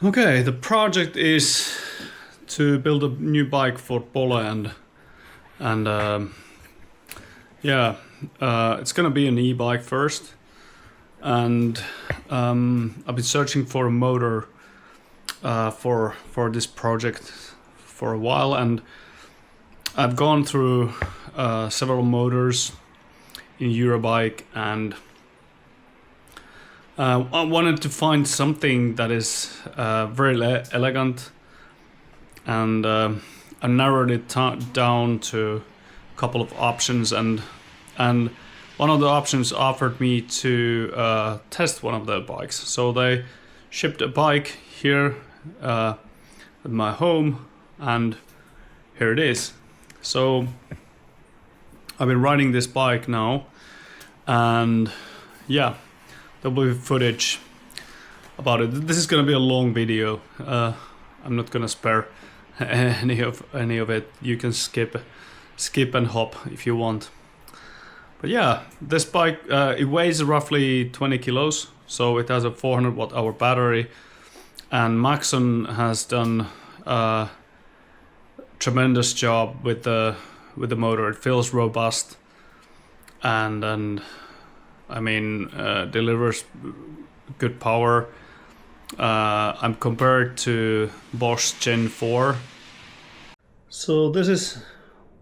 Okay, the project is to build a new bike for Pole and it's gonna be an e-bike first, and I've been searching for a motor for this project for a while, and I've gone through several motors in Eurobike, and I wanted to find something that is very elegant, and I narrowed it down to a couple of options, and one of the options offered me to test one of their bikes. So they shipped a bike here at my home, and here it is. So I've been riding this bike now, and yeah, there'll be footage about it. This is gonna be a long video. I'm not gonna spare any of it. You can skip and hop if you want. But yeah, this bike it weighs roughly 20 kilos, so it has a 400 watt-hour battery, and Maxon has done a tremendous job with the motor. It feels robust, and I mean, delivers good power. I'm compared to Bosch Gen 4. So this is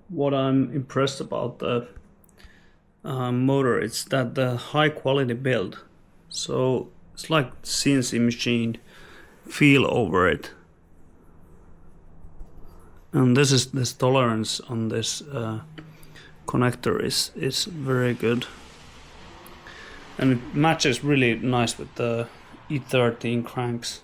what I'm impressed about the motor. It's that the high quality build. So it's like CNC machined feel over it. And this tolerance on this connector is very good. And it matches really nice with the E13 cranks.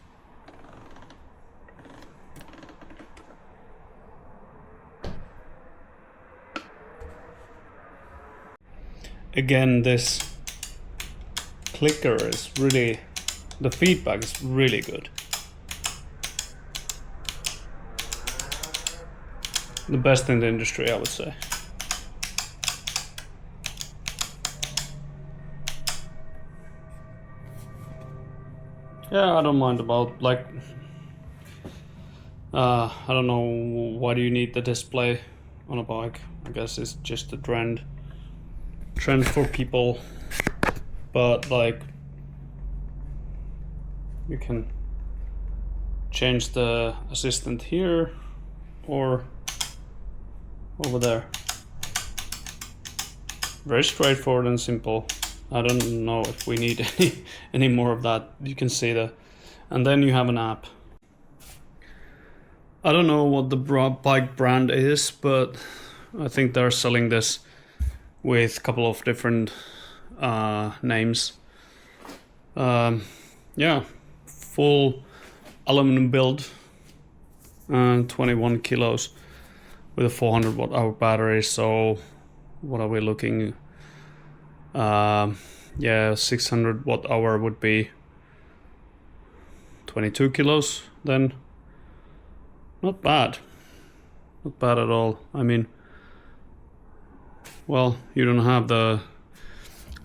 Again, this clicker is really, the feedback is really good. The best in the industry, I would say. Yeah, I don't mind about, like, I don't know, why do you need the display on a bike? I guess it's just a trend for people, but like, you can change the assistant here or over there. Very straightforward and simple. I don't know if we need any more of that. You can see that. And then you have an app. I don't know what the bike brand is, but I think they're selling this with a couple of different names. Yeah, full aluminum build, 21 kilos with a 400 watt-hour battery. So what are we looking? Yeah, 600 watt-hour would be 22 kilos then. Not bad. Not bad at all. I mean, well, you don't have the,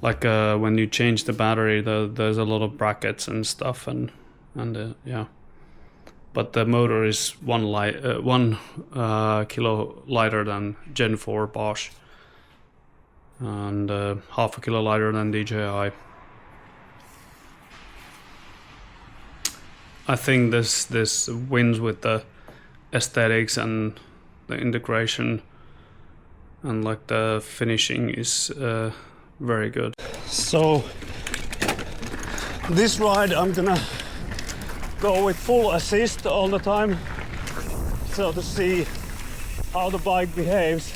like when you change the battery, there's a lot of brackets and stuff, and yeah. But the motor is 1 kilo lighter than Gen 4 Bosch, and half a kilo lighter than DJI. I think this wins with the aesthetics and the integration, and like the finishing is very good. So this ride I'm gonna go with full assist all the time, so to see how the bike behaves.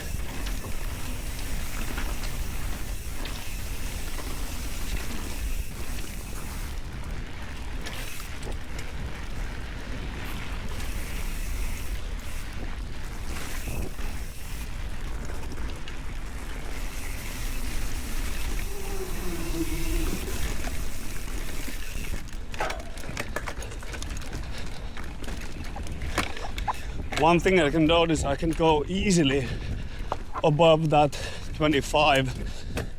One thing I can notice, I can go easily above that 25.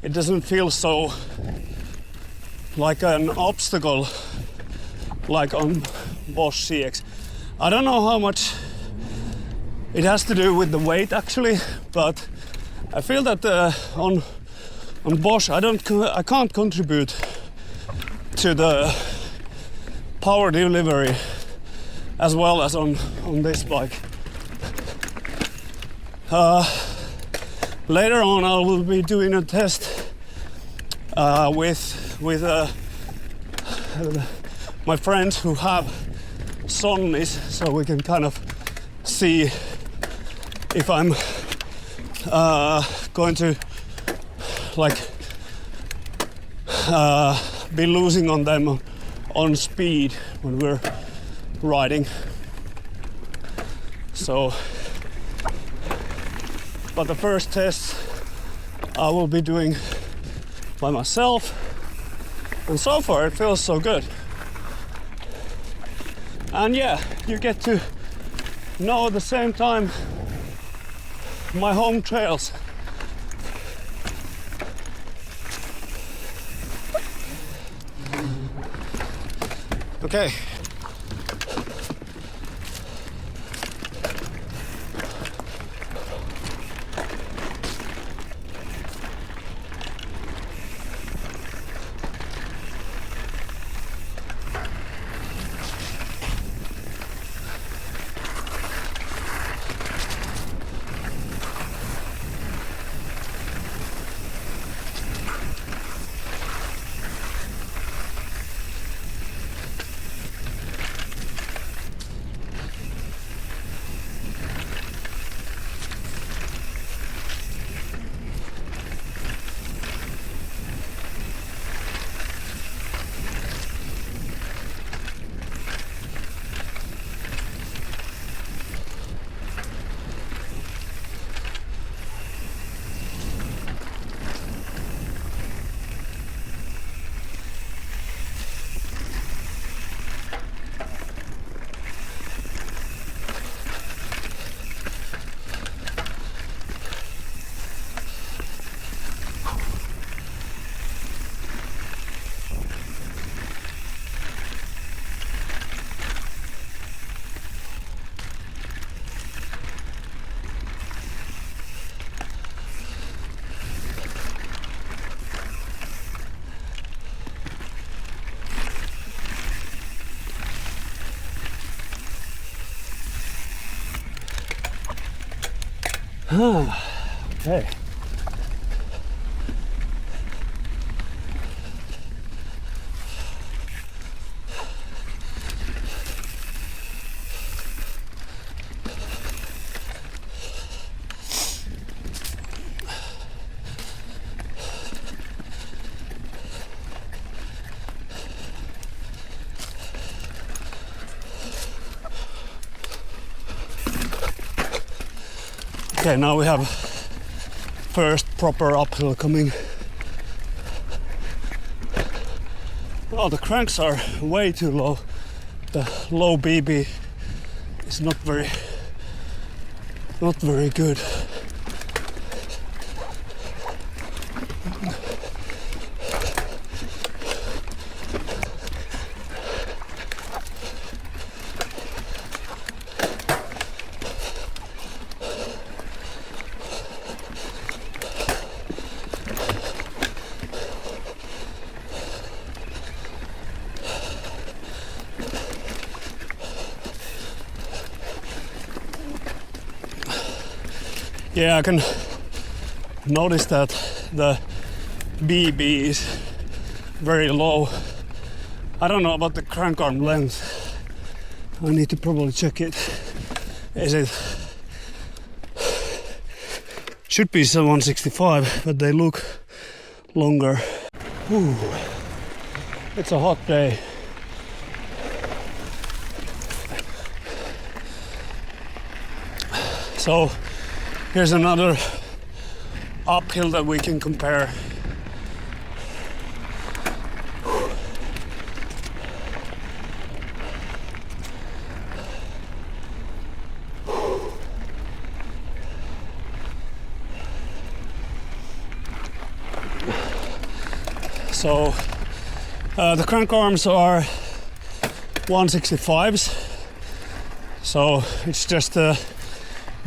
It doesn't feel so like an obstacle like on Bosch CX. I don't know how much it has to do with the weight actually, but I feel that on Bosch I can't contribute to the power delivery as well as on this bike. Later on I will be doing a test with my friends who have Sonys, so we can kind of see if I'm going to like be losing on them on speed when we're riding. So, but the first test I will be doing by myself, and so far it feels so good. And yeah, you get to know at the same time my home trails. Okay. Okay. Okay, now we have first proper uphill coming. Oh, the cranks are way too low. The low BB is not very good. Yeah, I can notice that the BB is very low. I don't know about the crank arm length. I need to probably check it. Is it? Should be 165, but they look longer. Ooh, it's a hot day. So here's another uphill that we can compare. So the crank arms are 165s, so it's just the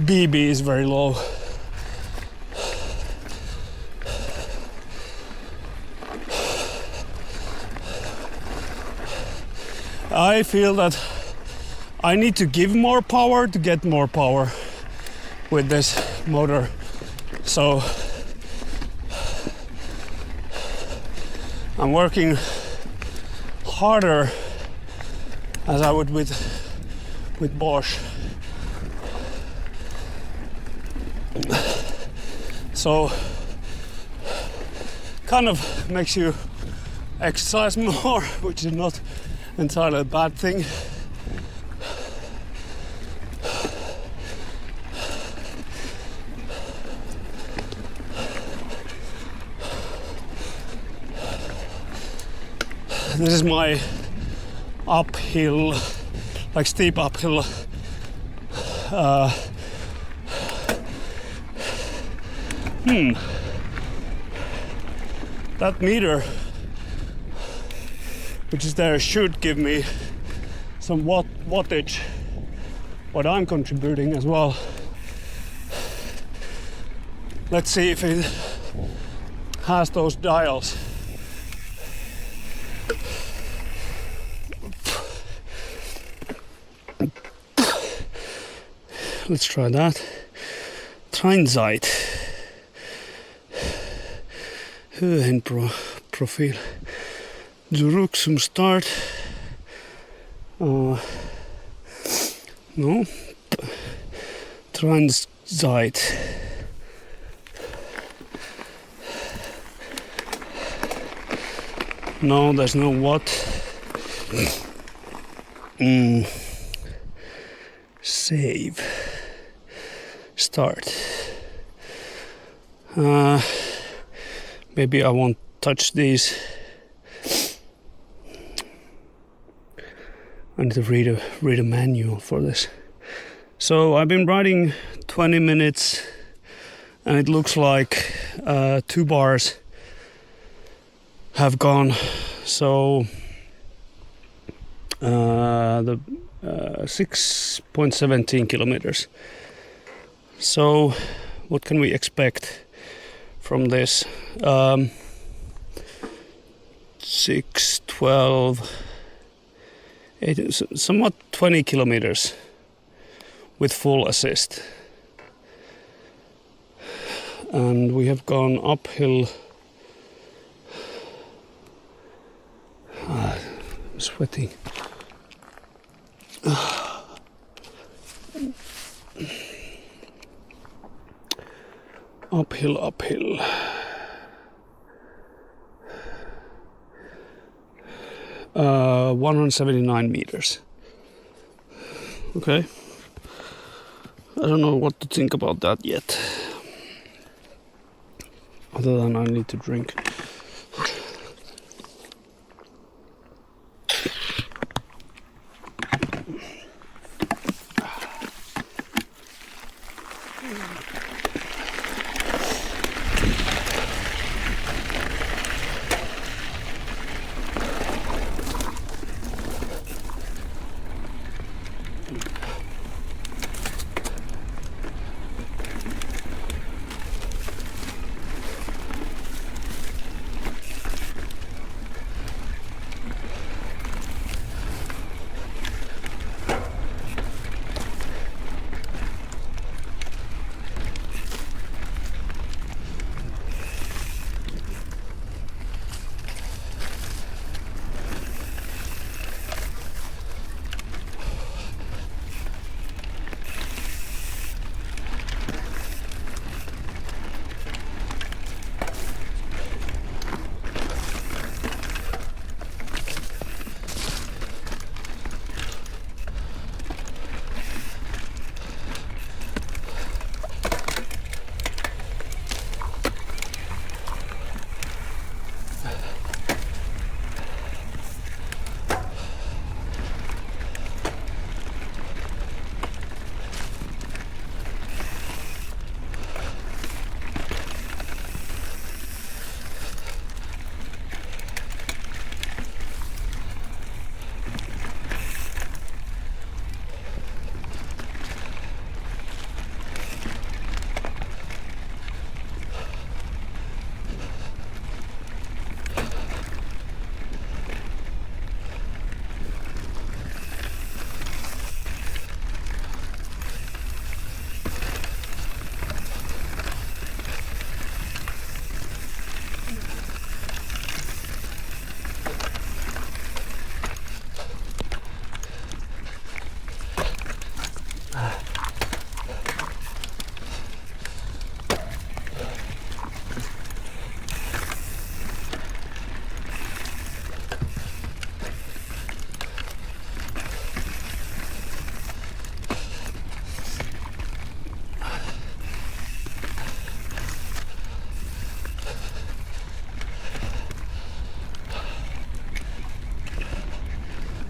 BB is very low. I feel that I need to give more power to get more power with this motor, so I'm working harder as I would with Bosch. So kind of makes you exercise more, which is not entirely a bad thing. This is my uphill, like steep uphill that meter which is there should give me some wattage, what I'm contributing as well. Let's see if it has those dials. Let's try that. Transit. Höhenprofil. Zuruxum start. No. Transit. No, there's no what. Save. Start. Maybe I won't touch these. I need to read a manual for this. So I've been riding 20 minutes and it looks like 2 bars have gone. So the 6.17 kilometers. So what can we expect from this? 6, 12, 8, somewhat 20 kilometers with full assist. And we have gone uphill. I'm sweating. Uphill. 179 meters. Okay. I don't know what to think about that yet. Other than I need to drink.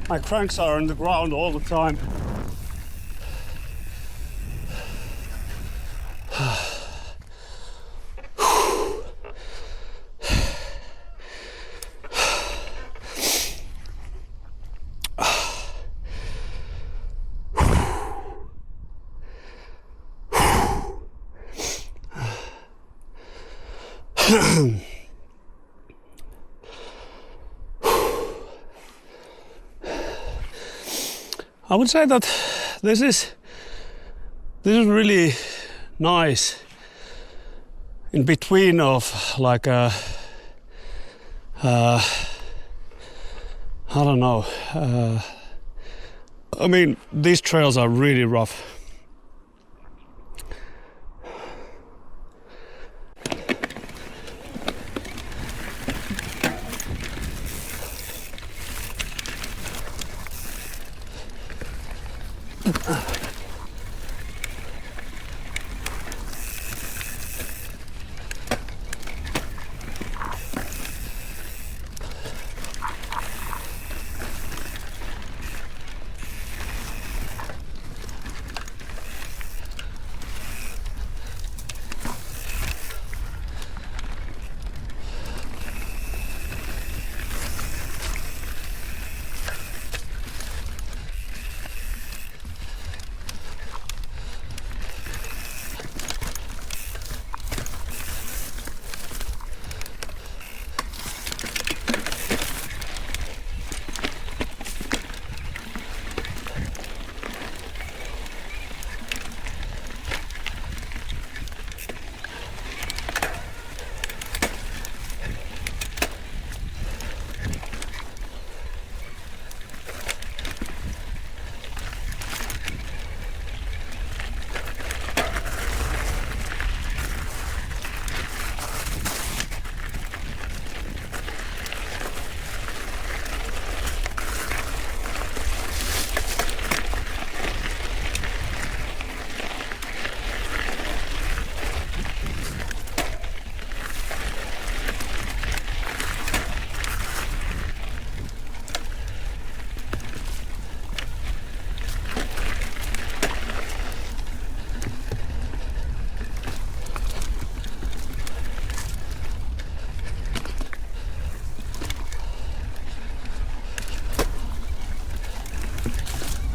my cranks are on the ground all the time. I would say that this is really nice in between of like a I don't know. I mean, these trails are really rough.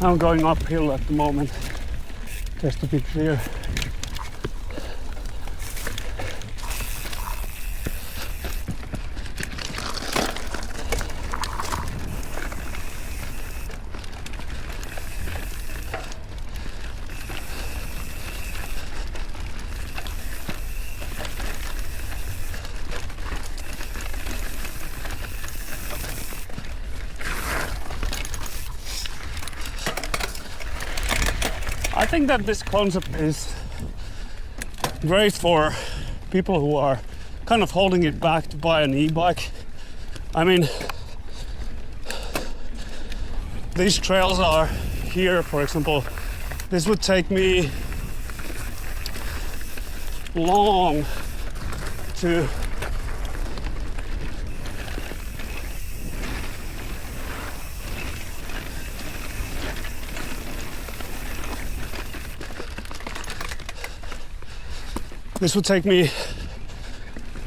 I'm going uphill at the moment, just to be clear. I think that this concept is great for people who are kind of holding it back to buy an e-bike. I mean, these trails are here, for example. This would take me long to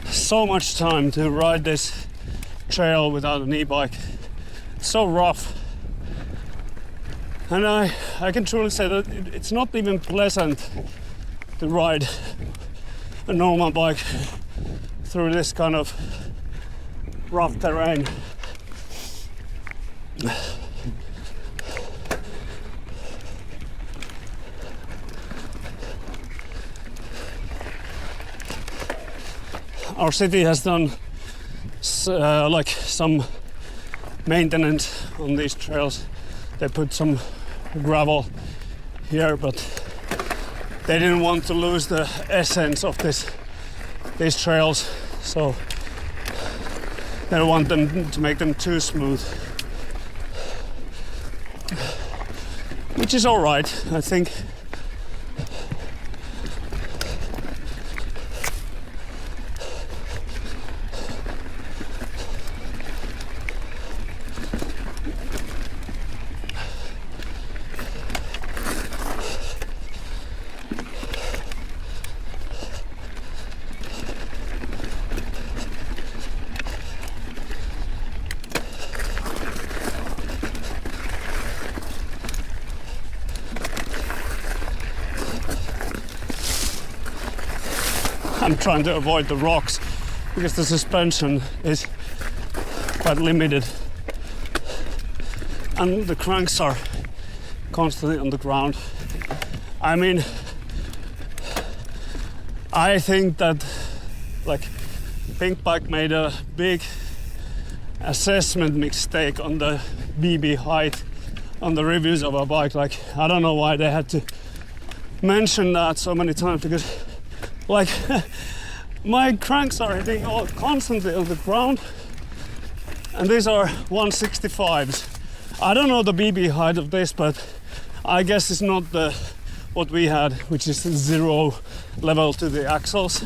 so much time to ride this trail without an e-bike. It's so rough. And I can truly say that it's not even pleasant to ride a normal bike through this kind of rough terrain. Our city has done like some maintenance on these trails. They put some gravel here, but they didn't want to lose the essence of these trails, so they don't want them to make them too smooth. Which is all right, I think. I'm trying to avoid the rocks because the suspension is quite limited and the cranks are constantly on the ground. I mean, I think that like Pink Bike made a big assessment mistake on the BB height on the reviews of our bike. Like, I don't know why they had to mention that so many times, because like my cranks are hitting constantly on the ground, and these are 165s. I don't know the BB height of this, but I guess it's not the what we had, which is 0 level to the axles.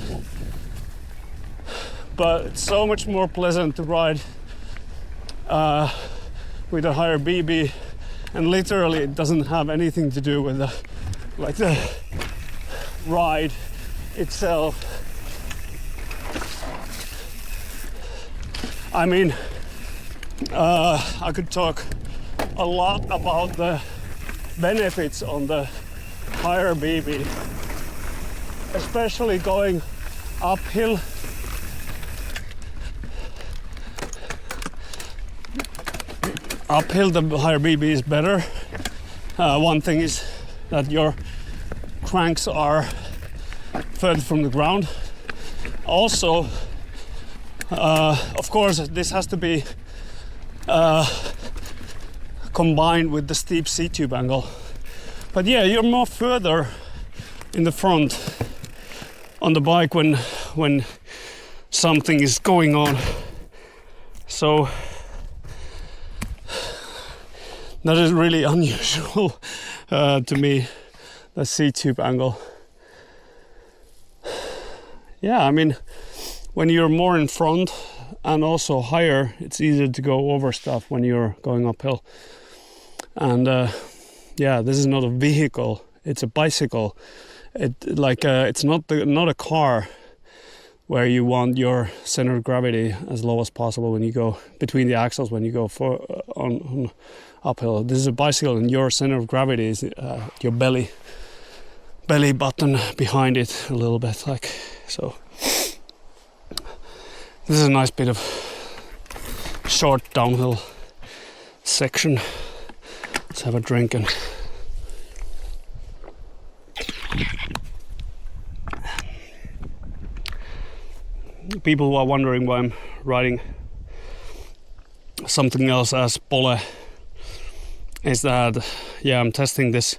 But it's so much more pleasant to ride with a higher BB, and literally it doesn't have anything to do with the ride itself. I mean, I could talk a lot about the benefits on the higher BB, especially going uphill. Uphill, the higher BB is better. One thing is that your cranks are further from the ground. Also, of course, this has to be combined with the steep C-tube angle. But yeah, you're more further in the front on the bike when something is going on. So that is really unusual to me, the C-tube angle. Yeah, I mean, when you're more in front and also higher, it's easier to go over stuff when you're going uphill. And yeah, this is not a vehicle; it's a bicycle. It's not a car where you want your center of gravity as low as possible when you go between the axles when you go on uphill. This is a bicycle, and your center of gravity is your belly button behind it a little bit, like so. This is a nice bit of short downhill section. Let's have a drink and people who are wondering why I'm riding something else as pole is that, yeah, I'm testing this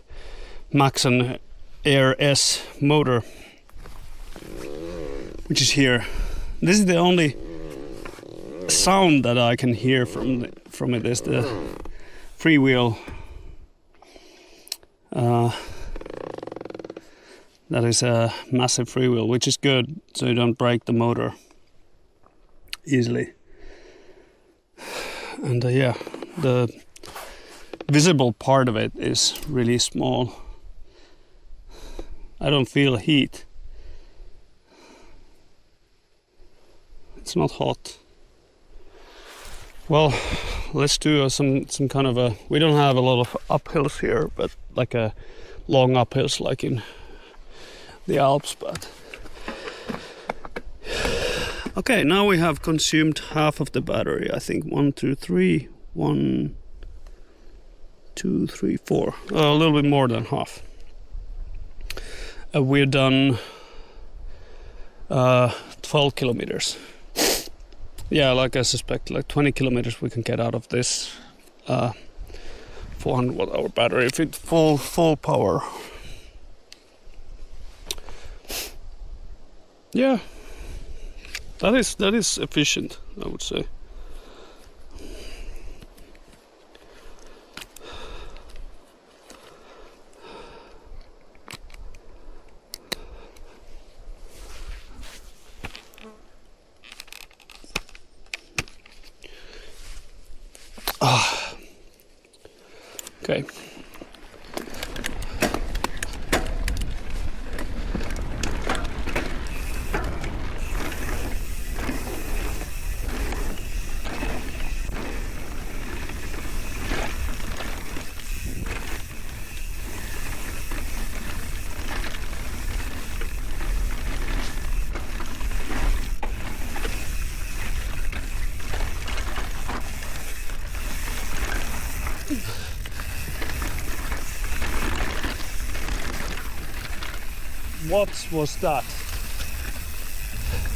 Maxon Air S motor, which is here. This is the only sound that I can hear from it is the freewheel. That is a massive freewheel, which is good, so you don't break the motor easily. And yeah, the visible part of it is really small. I don't feel heat. It's not hot. Well, let's do some kind of a... We don't have a lot of uphills here, but like a long uphills like in the Alps, but... Okay, now we have consumed half of the battery. I think 1, 2, 3. 1, 2, 3, 4. A little bit more than half. We're done 12 kilometers. Yeah, like I suspect, like 20 kilometers we can get out of this 400 watt hour battery if it's full power. Yeah, that is efficient, I would say. Okay. What was that?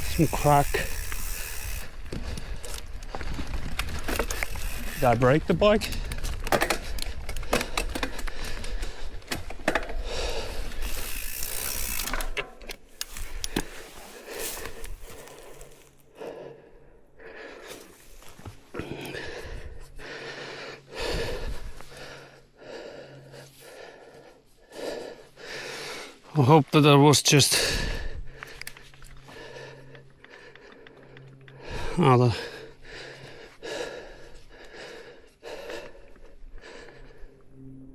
Some crack. Did I break the bike? I hope that was just the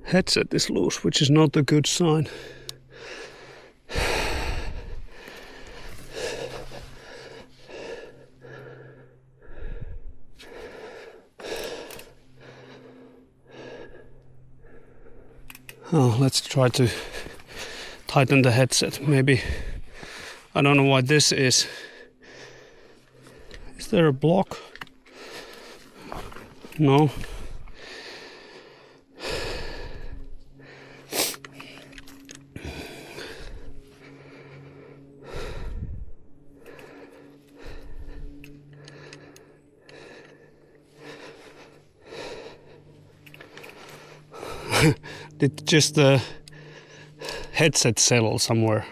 headset is loose, which is not a good sign. Oh, let's try to tighten the headset. Maybe, I don't know why this is. Is there a block? No. Did just the headset settle somewhere?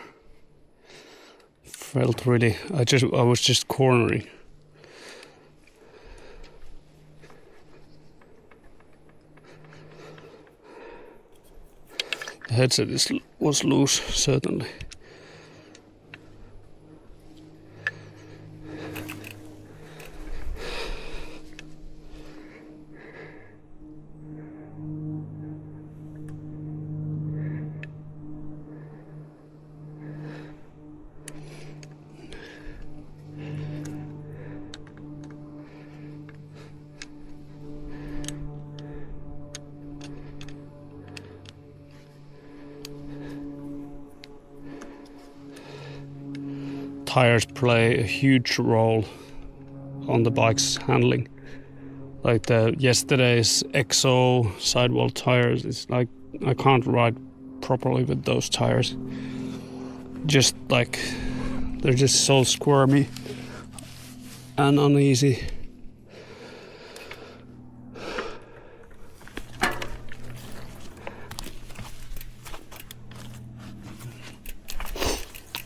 Felt really. I was just cornering. The headset was loose, certainly. Tires play a huge role on the bike's handling. Like the yesterday's EXO sidewall tires, it's like I can't ride properly with those tires. Just like they're just so squirmy and uneasy.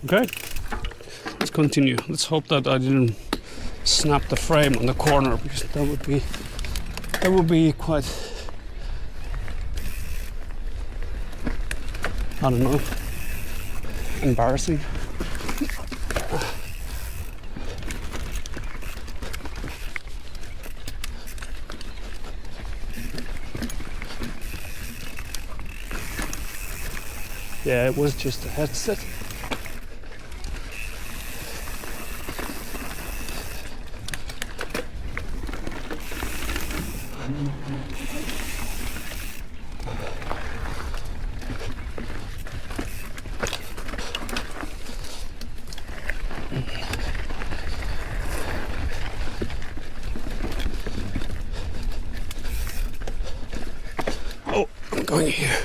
Okay. Let's continue. Let's hope that I didn't snap the frame on the corner, because that would be quite, I don't know, embarrassing. Yeah, it was just a headset. Oh, I'm going here.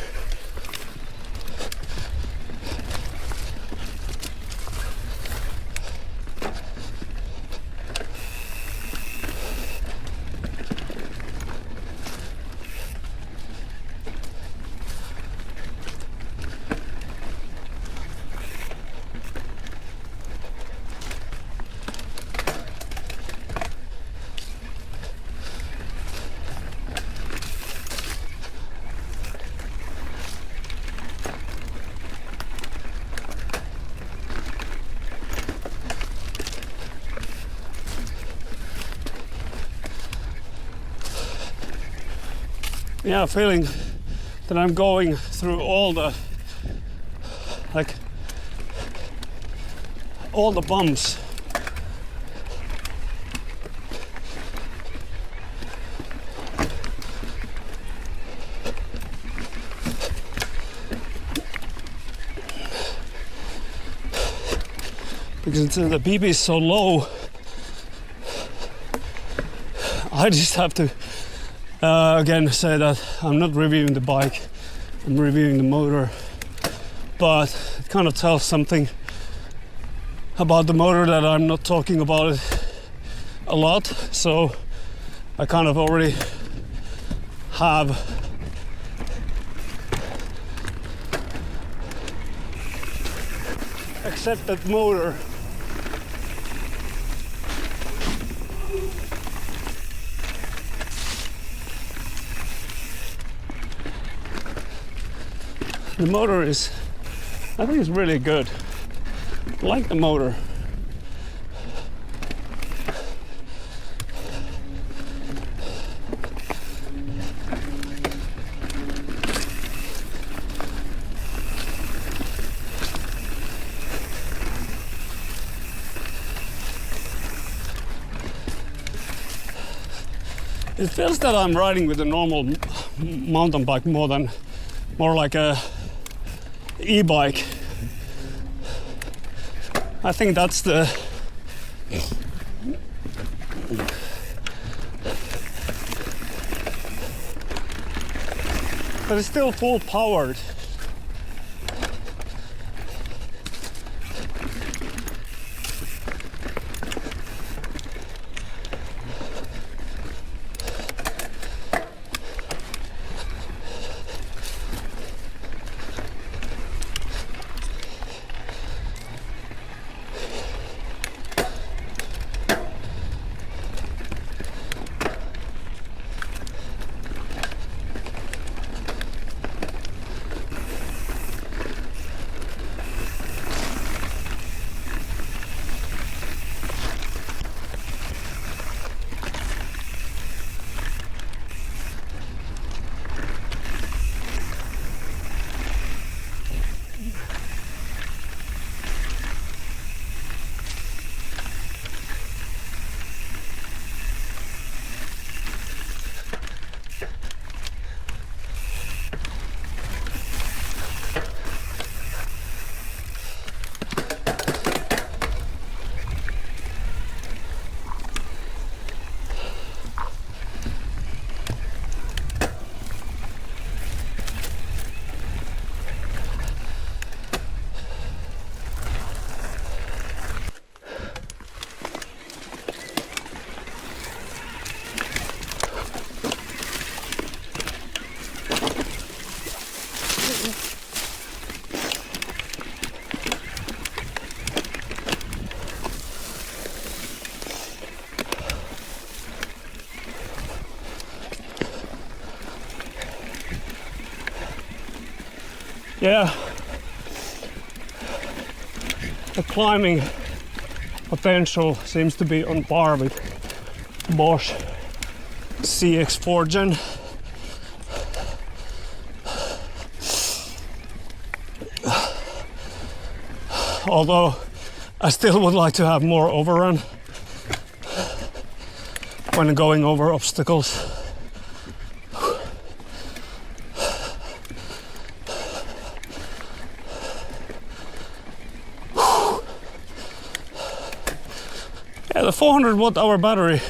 Yeah, feeling that I'm going through all the bumps. Because the BB is so low, I just have to again say that I'm not reviewing the bike, I'm reviewing the motor, but it kind of tells something about the motor that I'm not talking about it a lot, so I kind of already have accepted motor. The motor is, I think it's really good. I like the motor. It feels that I'm riding with a normal mountain bike more like a e-bike. I think that's the but it's still full powered. Yeah, the climbing potential seems to be on par with Bosch CX4 Gen. Although I still would like to have more overrun when going over obstacles. Yeah, the 400 watt hour battery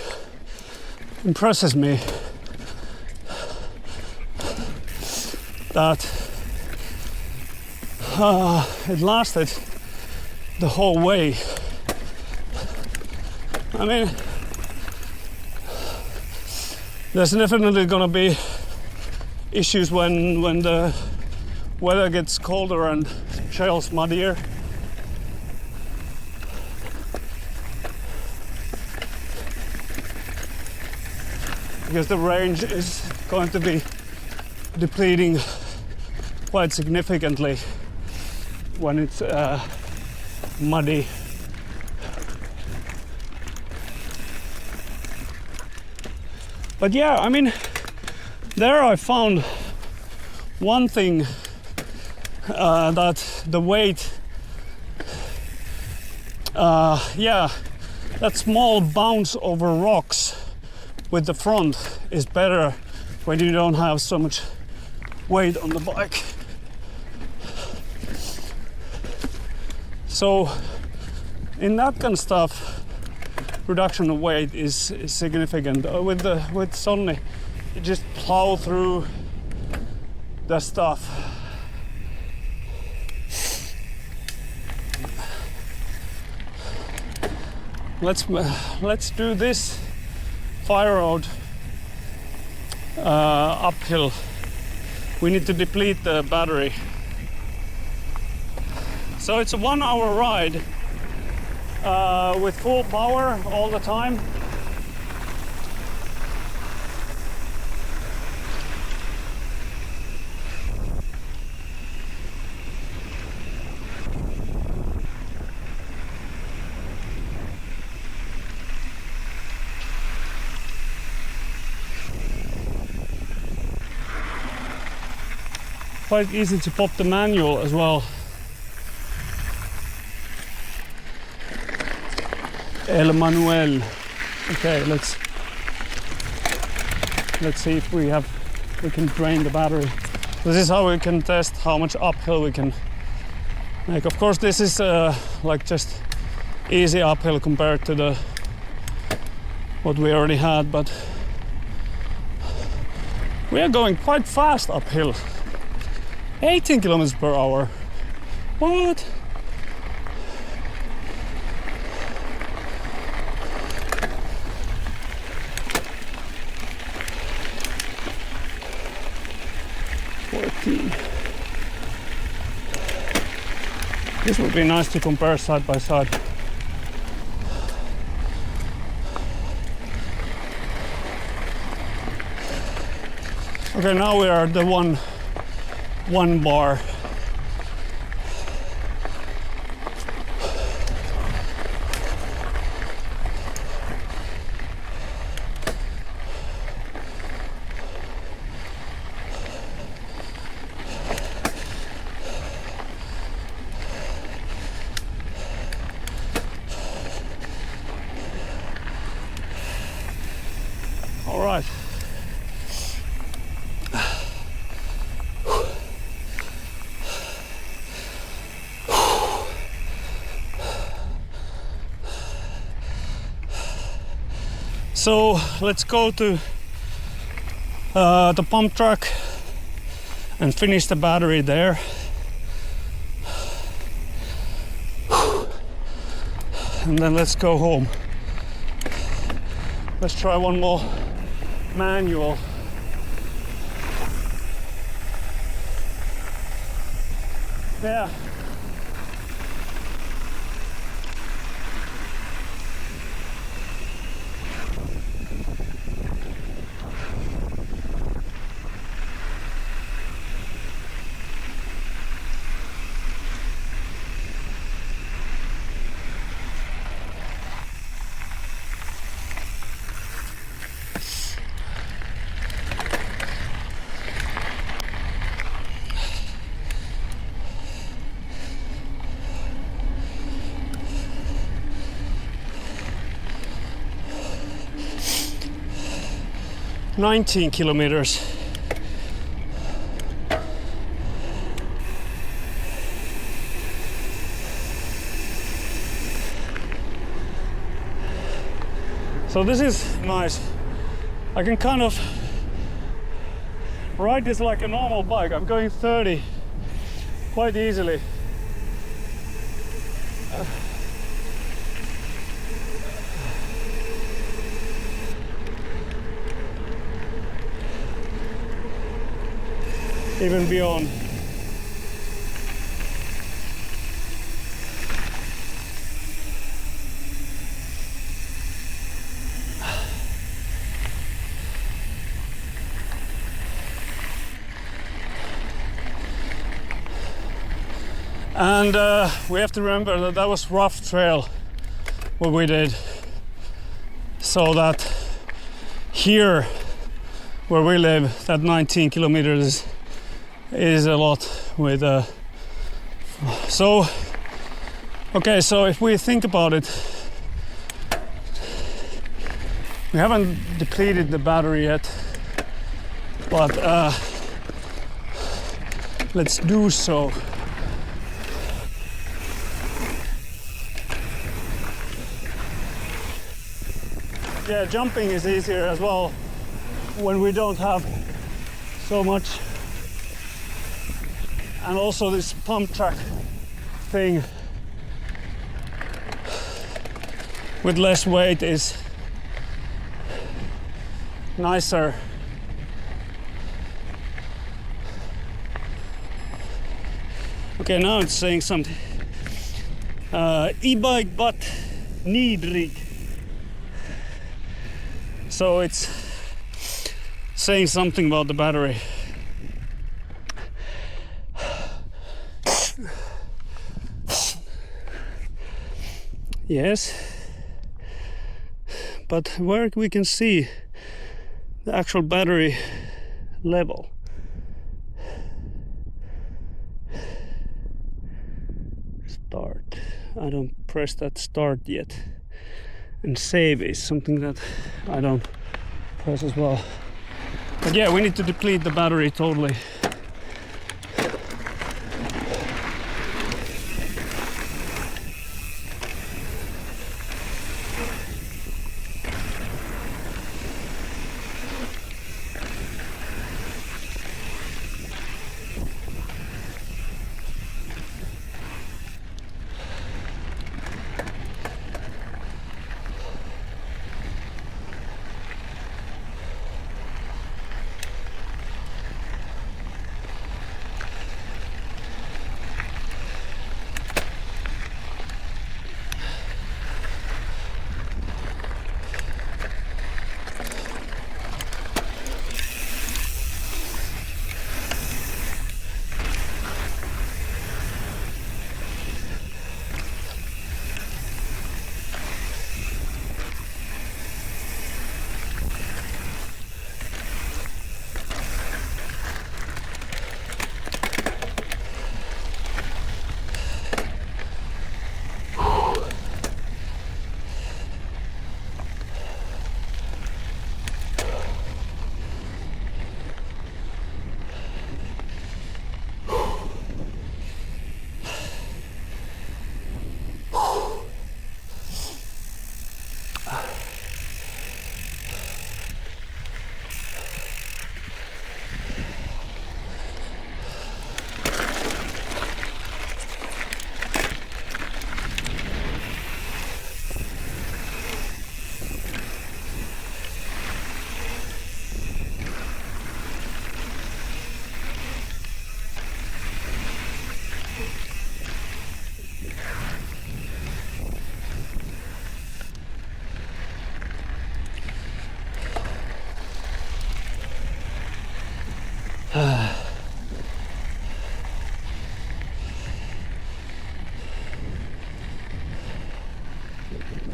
impresses me. That it lasted the whole way. I mean, there's definitely gonna be issues when the weather gets colder and trails muddier. Because the range is going to be depleting quite significantly when it's muddy. But yeah, I mean, there I found one thing, that the weight, that small bounce over rocks with the front is better when you don't have so much weight on the bike. So in that kind of stuff, reduction of weight is significant. With Sony, you just plow through the stuff. let's do this fire road uphill. We need to deplete the battery. So it's a 1 hour ride with full power all the time. Quite easy to pop the manual as well. El Manuel. Okay, let's see if we can drain the battery. This is how we can test how much uphill we can make. Of course, this is like just easy uphill compared to the what we already had, but we are going quite fast uphill. 18 kilometers per hour. What? This would be nice to compare side by side. Okay, now we are at the one bar. All right. So let's go to the pump track and finish the battery there. And then let's go home. Let's try one more manual. Yeah. $19 kilometers. So this is nice. I can kind of ride this like a normal bike. I'm going 30 quite easily. Even beyond. And we have to remember that that was rough trail what we did, so that here where we live, that 19 kilometers is a lot with so okay, so if we think about it, we haven't depleted the battery yet, but let's do so. Yeah, jumping is easier as well when we don't have so much. And also this pump track thing with less weight is nicer. Okay, now it's saying something. E-bike but niedrig. So it's saying something about the battery. Yes, but where we can see the actual battery level. Start. I don't press that start yet. And save is something that I don't press as well. But yeah, we need to deplete the battery totally.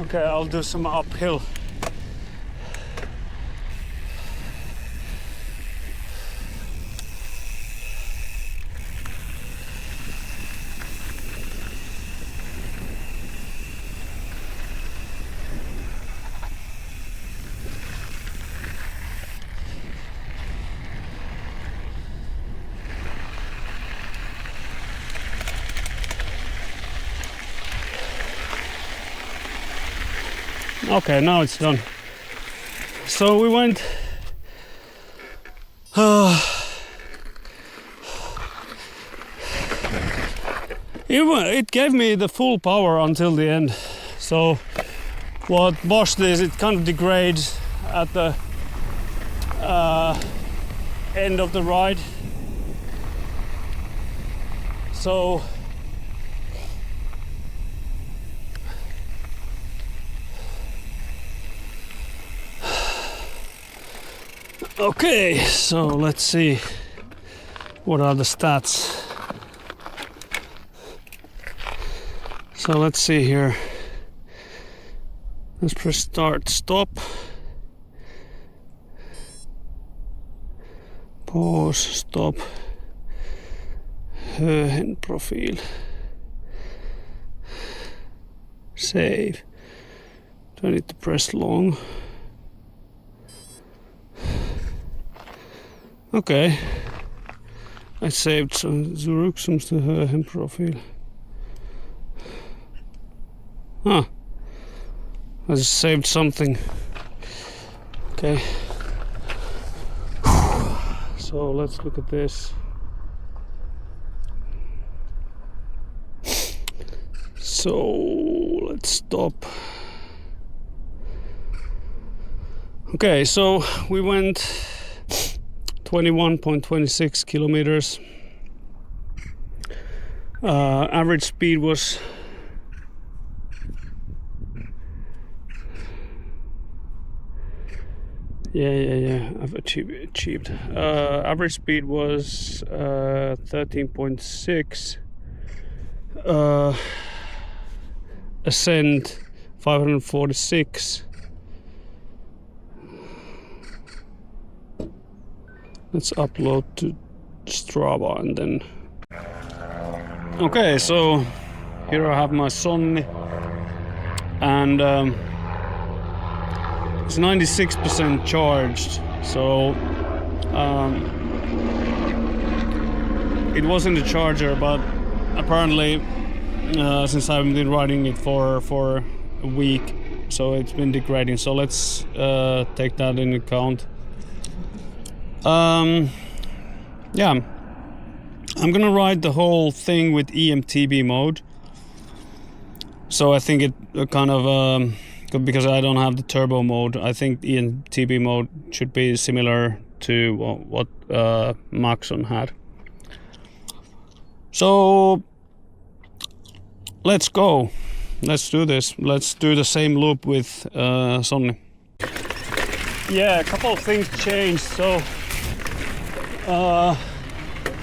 Okay, I'll do some uphill. Okay, now it's done. So we went it gave me the full power until the end. So what Bosch does, it kind of degrades at the end of the ride. So okay, so let's see what are the stats. So let's see here. Let's press start, stop, pause, stop, profile, save. Do I need to press long? Okay, I saved some Zurich som profile. Huh, I just saved something. Okay, so let's look at this. So let's stop. Okay, so we went 21.26 kilometers. Average speed was I've achieved. Average speed was 13.6. Ascent 546. Let's upload to Strava and then. Okay, so here I have my Sony, and it's 96% charged. So it was in the charger, but apparently since I've been riding it for a week, so it's been degrading. So let's take that into account. Yeah, I'm gonna ride the whole thing with EMTB mode. So I think it kind of because I don't have the turbo mode, I think EMTB mode should be similar to what Maxon had. So let's go. Let's do this. Let's do the same loop with Sony. Yeah, a couple of things changed. So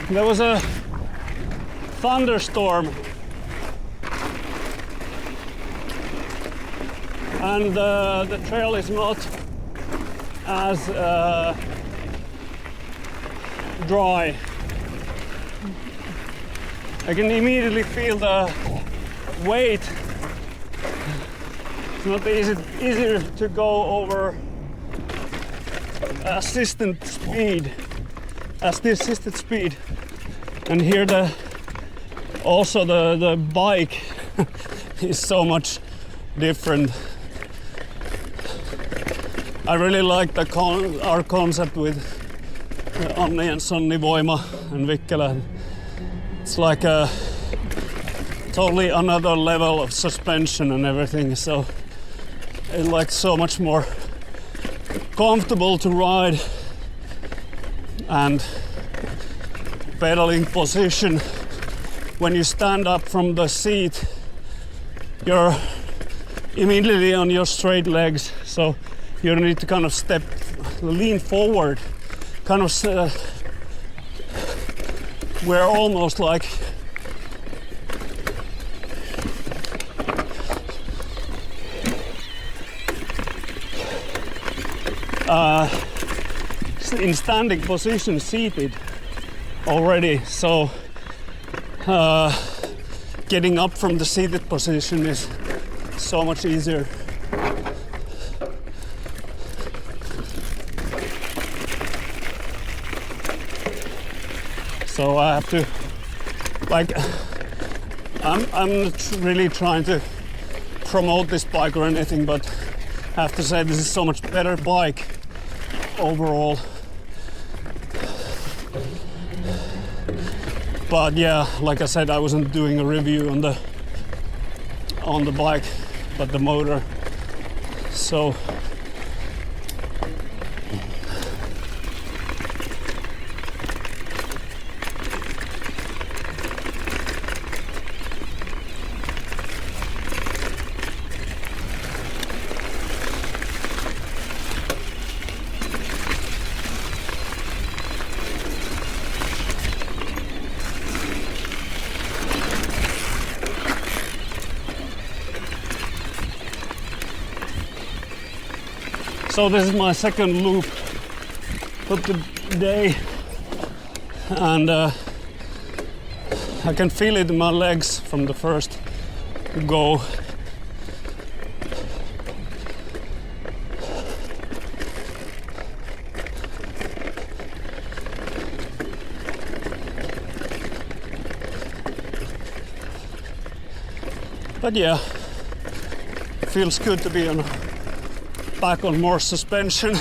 there was a thunderstorm, and the trail is not as dry. I can immediately feel the weight. It's not easier to go over assisted speed, and here the bike is so much different. I really like our concept with Anni and Sonni Voima and Vikkelä. It's like a totally another level of suspension and everything, so it's like so much more comfortable to ride, and pedaling position when you stand up from the seat, you're immediately on your straight legs, so you need to kind of lean forward, kind of we're almost like in standing position, seated already, so getting up from the seated position is so much easier. So I have to, like, I'm not really trying to promote this bike or anything, but I have to say this is so much better bike overall. But yeah, like I said, I wasn't doing a review on the bike, but the motor. So this is my second loop for the day, and I can feel it in my legs from the first go. But yeah, it feels good to be back on more suspension.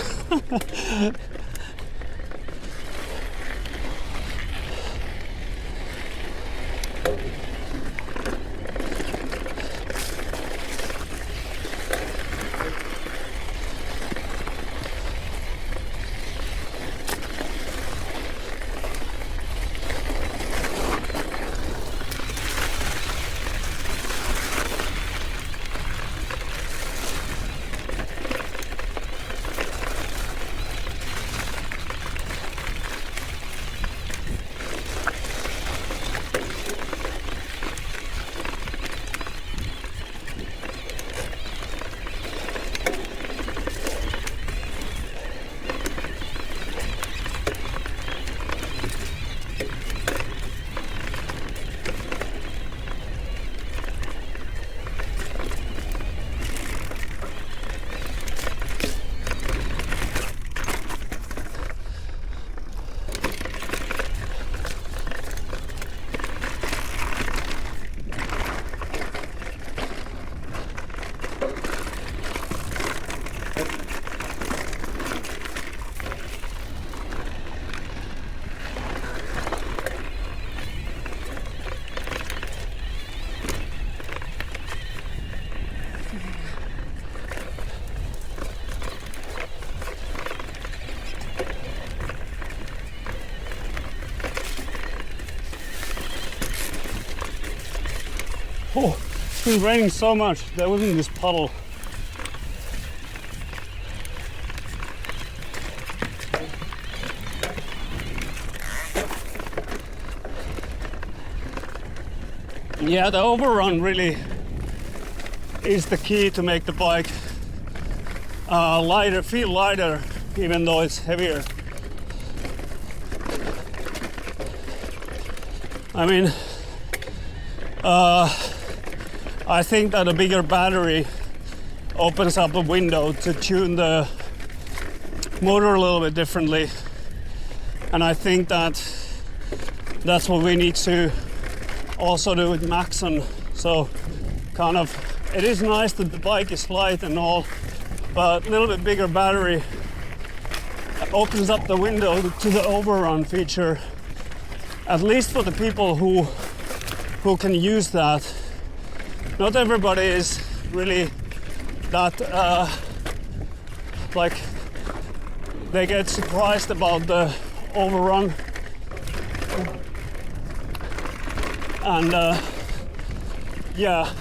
Oh, it's been raining so much. There wasn't this puddle. Yeah, the overrun really is the key to make the bike lighter, feel lighter, even though it's heavier. I mean, I think that a bigger battery opens up a window to tune the motor a little bit differently, and I think that that's what we need to also do with Maxon. So kind of, it is nice that the bike is light and all, but a little bit bigger battery opens up the window to the overrun feature, at least for the people who can use that. Not everybody is really that like they get surprised about the overrun, and yeah,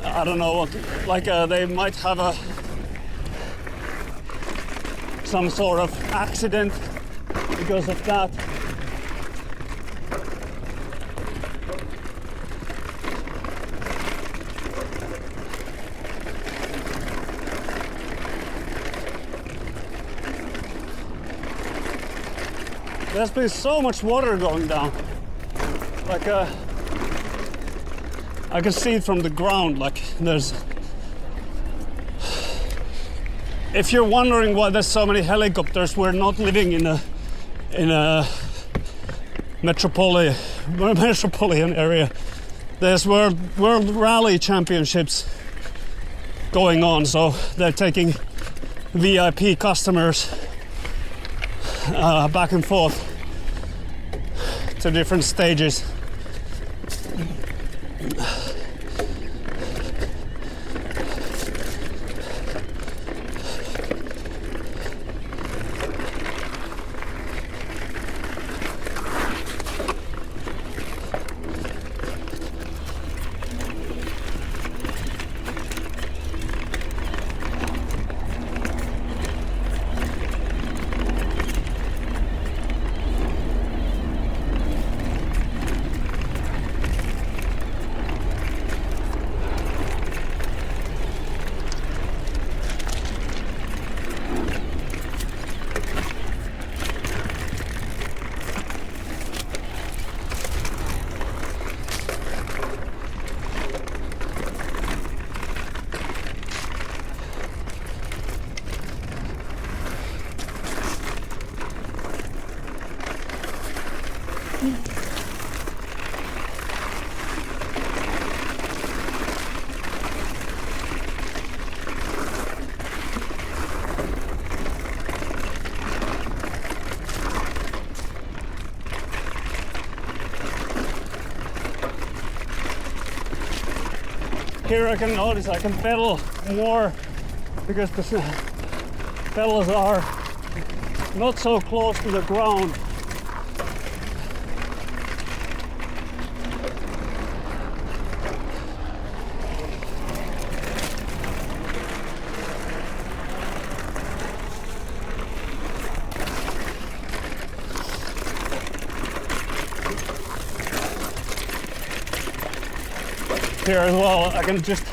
I don't know what, like they might have some sort of accident because of that. There's been so much water going down. Like I can see it from the ground. Like there's. If you're wondering why there's so many helicopters, we're not living in a metropolitan area. There's world rally championships going on, so they're taking VIP customers back and forth to different stages. Here I can notice I can pedal more because the pedals are not so close to the ground. Here as well, I can just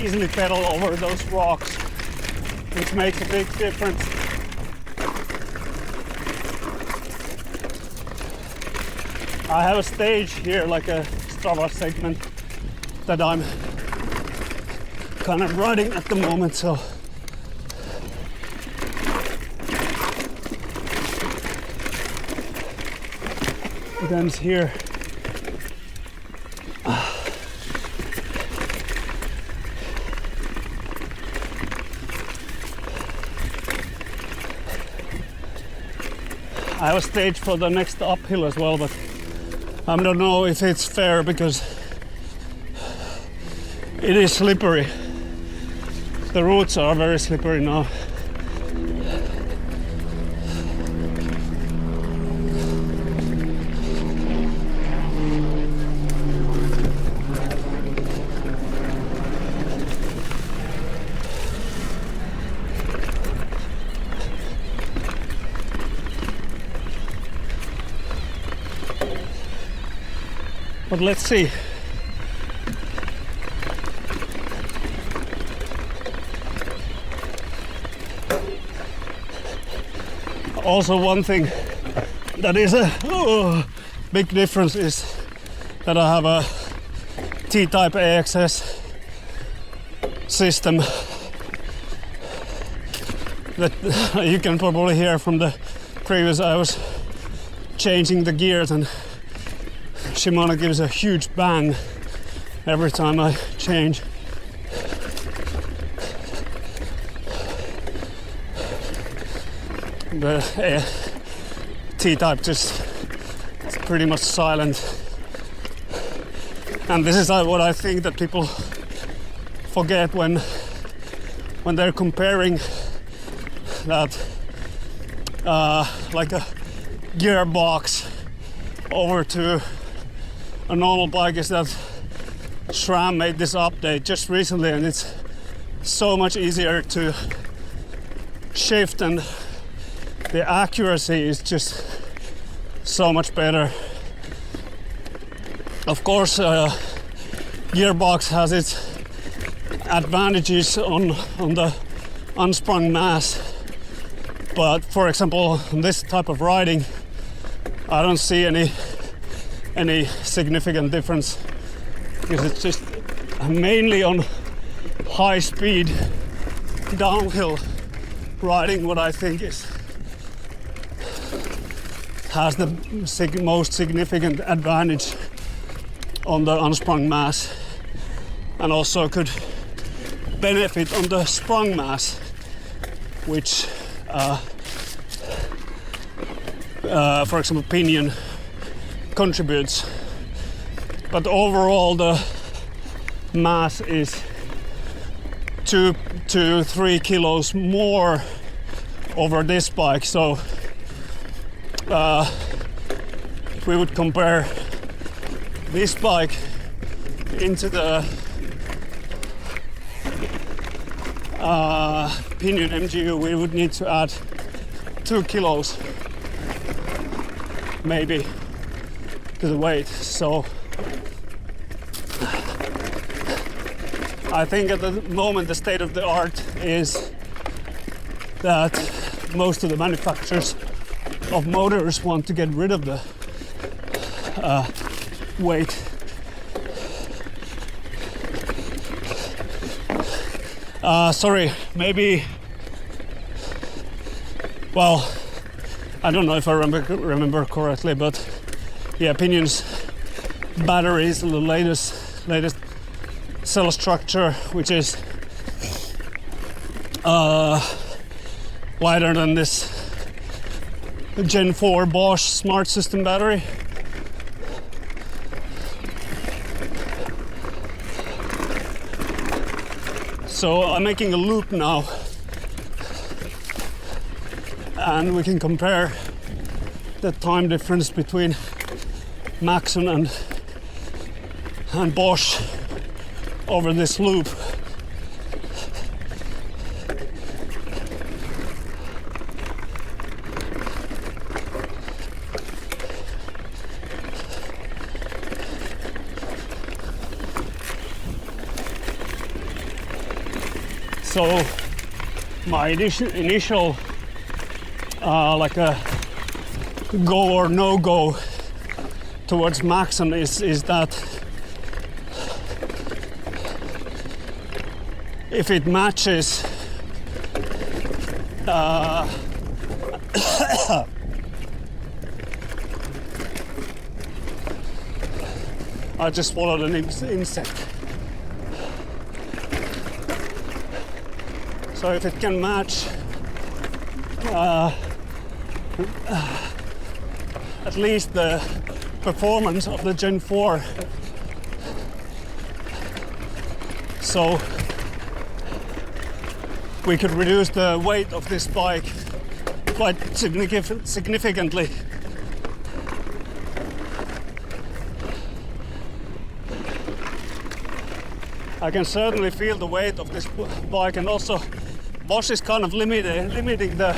easily pedal over those rocks, which makes a big difference. I have a stage here, like a Strava segment, that I'm kind of riding at the moment, so it ends here. I have a stage for the next uphill as well, but I don't know if it's fair because it is slippery. The routes are very slippery now. But let's see. Also, one thing that is a big difference is that I have a T-type AXS system that you can probably hear from the previous. I was changing the gears and Shimano gives a huge bang every time I change. The T-type just is pretty much silent. And this is what I think that people forget when they're comparing that like a gearbox over to a normal bike, is that SRAM made this update just recently and it's so much easier to shift and the accuracy is just so much better. Of course, gearbox has its advantages on the unsprung mass, but for example, on this type of riding, I don't see any significant difference because it's just mainly on high speed downhill riding what I think has the most significant advantage on the unsprung mass, and also could benefit on the sprung mass, which for example pinion contributes. But overall the mass is 2 to 3 kilos more over this bike. So if we would compare this bike into the pinion MGU, we would need to add 2 kilos maybe to the weight. So I think at the moment the state of the art is that most of the manufacturers of motors want to get rid of the weight. Sorry, maybe, well, I don't know if I remember correctly, but yeah, Pinion's battery is the latest cell structure, which is lighter than this Gen 4 Bosch Smart System battery. So I'm making a loop now, and we can compare the time difference between Maxon and Bosch over this loop. So my initial like a go or no go towards Maxon is that if it matches I just swallowed an insect. So if it can match at least the performance of the Gen 4, so we could reduce the weight of this bike quite significantly. I can certainly feel the weight of this bike, and also Bosch is kind of limiting the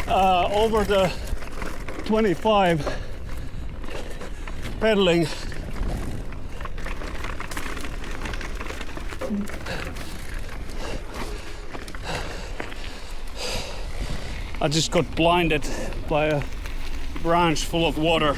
over the 25 pedaling. I just got blinded by a branch full of water.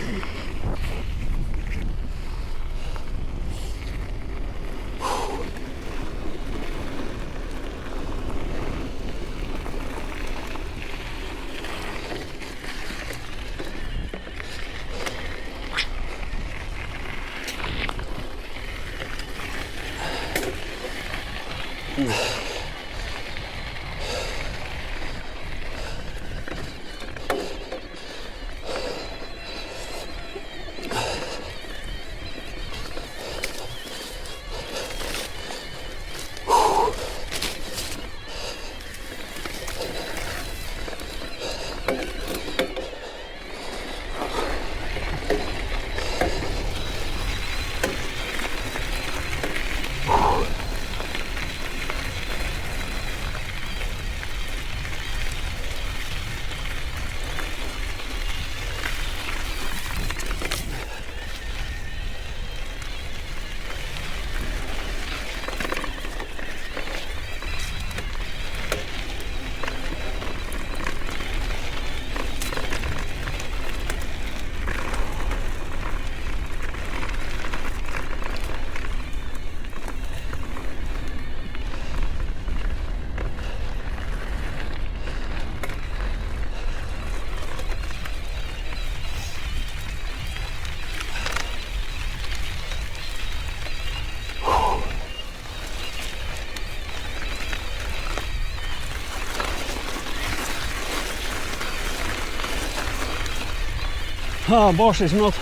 Bosch is not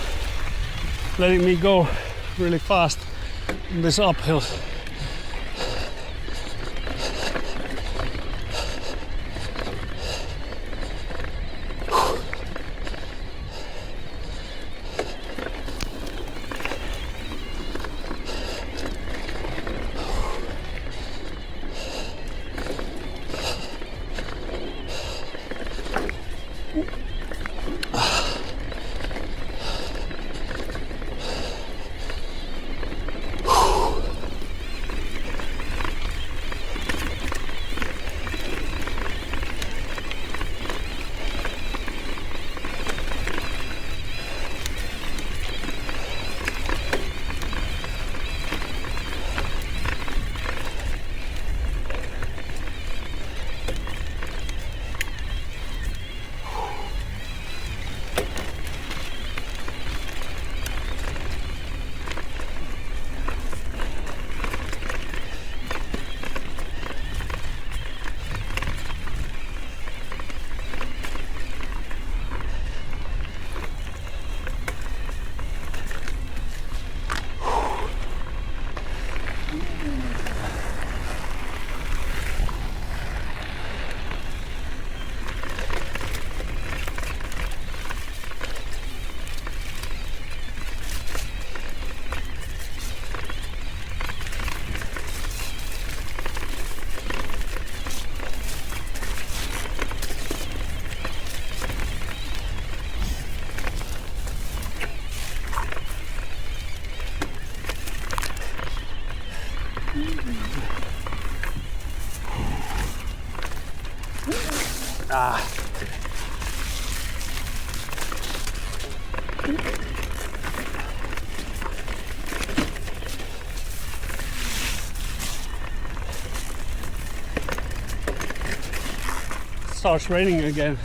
letting me go really fast on this uphill. Starts raining again.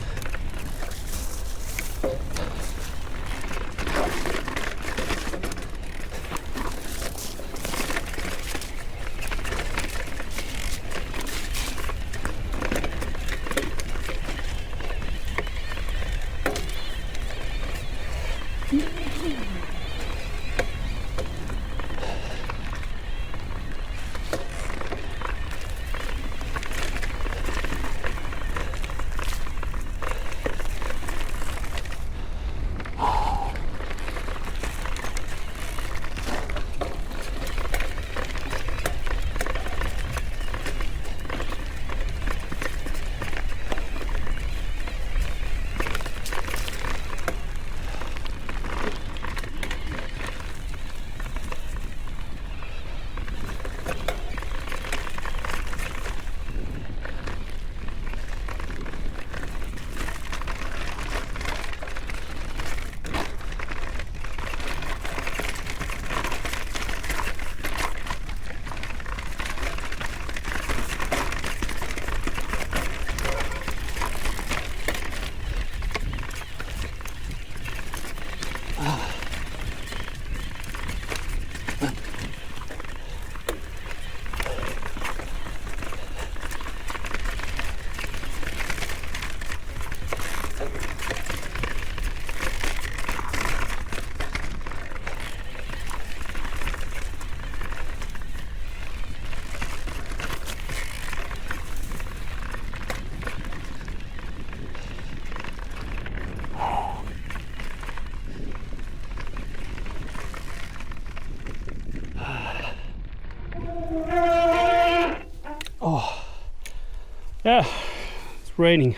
Yeah, it's raining.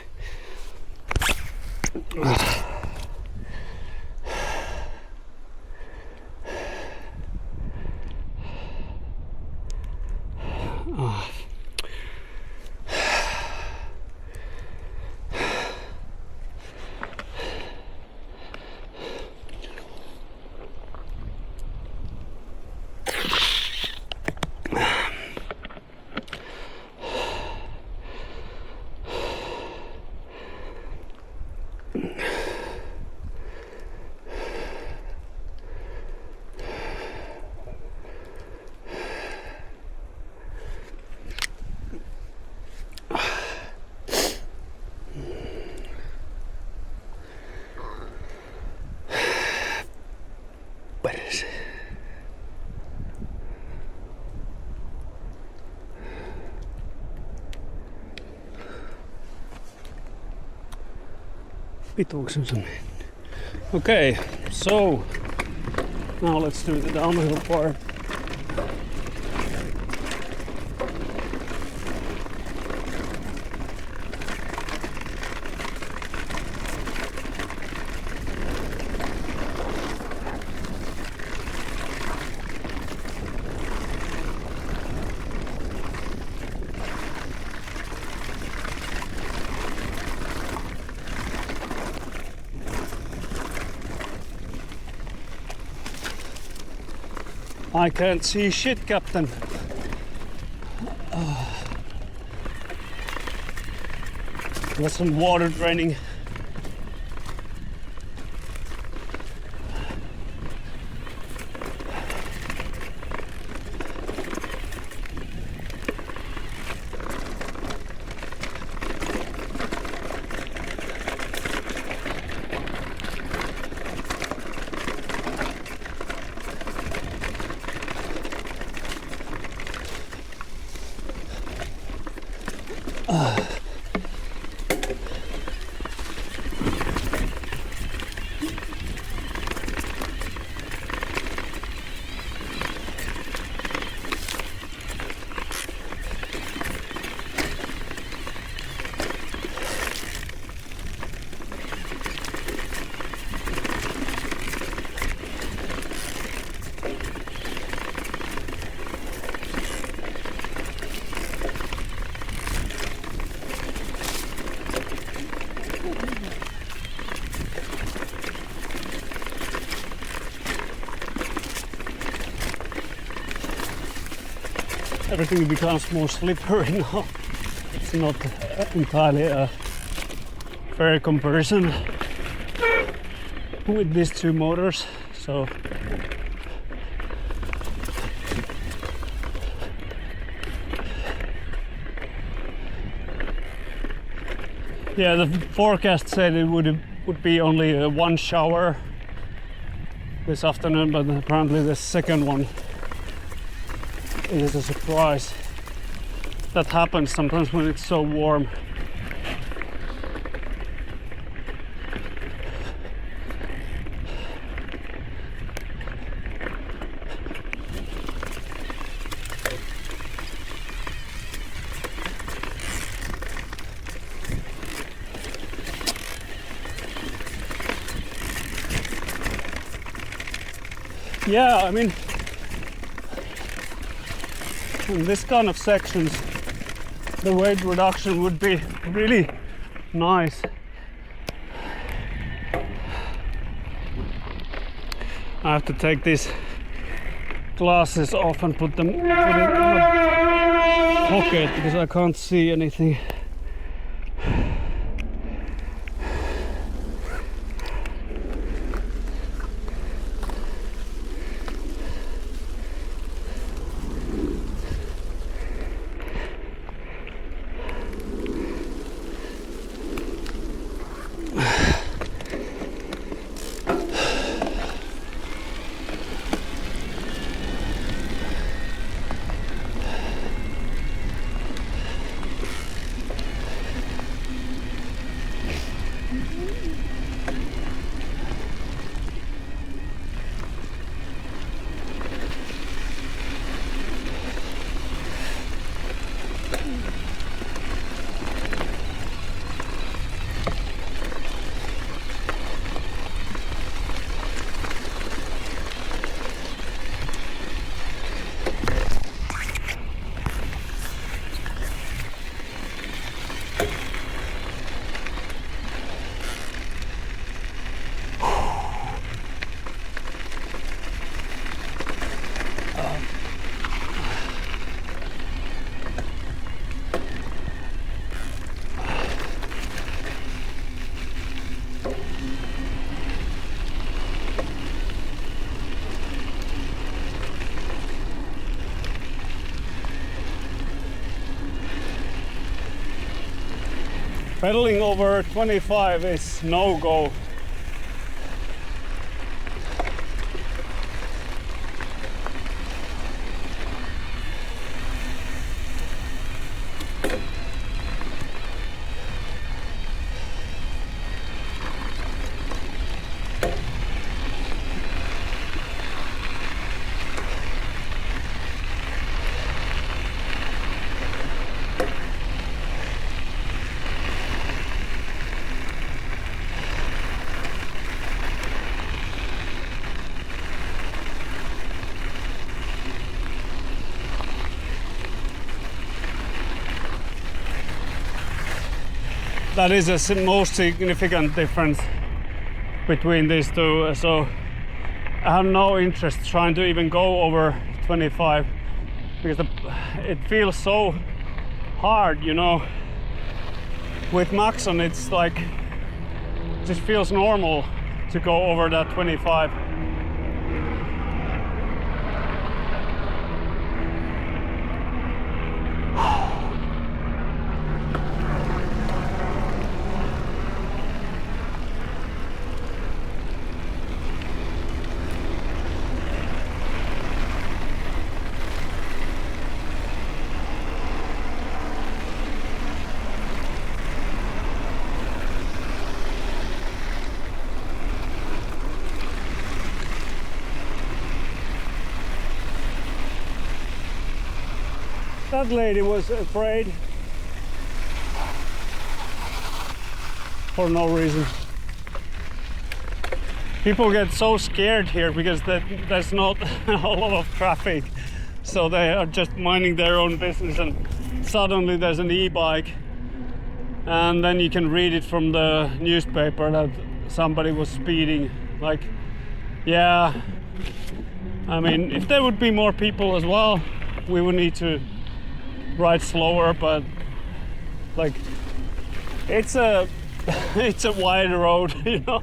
Okay, so now let's do the downhill part. I can't see shit, Captain. There's some water draining. Everything becomes more slippery now. It's not entirely a fair comparison with these two motors. So yeah, the forecast said it would be only one shower this afternoon, but apparently the second one is a surprise. That happens sometimes when it's so warm. Yeah, I mean, in this kind of sections, the weight reduction would be really nice. I have to take these glasses off and put them in a pocket because I can't see anything. Pedaling over 25 is no go. That is the most significant difference between these two. So I have no interest trying to even go over 25 because it feels so hard, you know. With Maxon, it's like it just feels normal to go over that 25. That lady was afraid for no reason. People get so scared here because there's not a lot of traffic, so they are just minding their own business, and suddenly there's an e-bike, and then you can read it from the newspaper that somebody was speeding. Like, yeah, I mean, if there would be more people as well, we would need to ride slower, but like it's a it's a wide road, you know.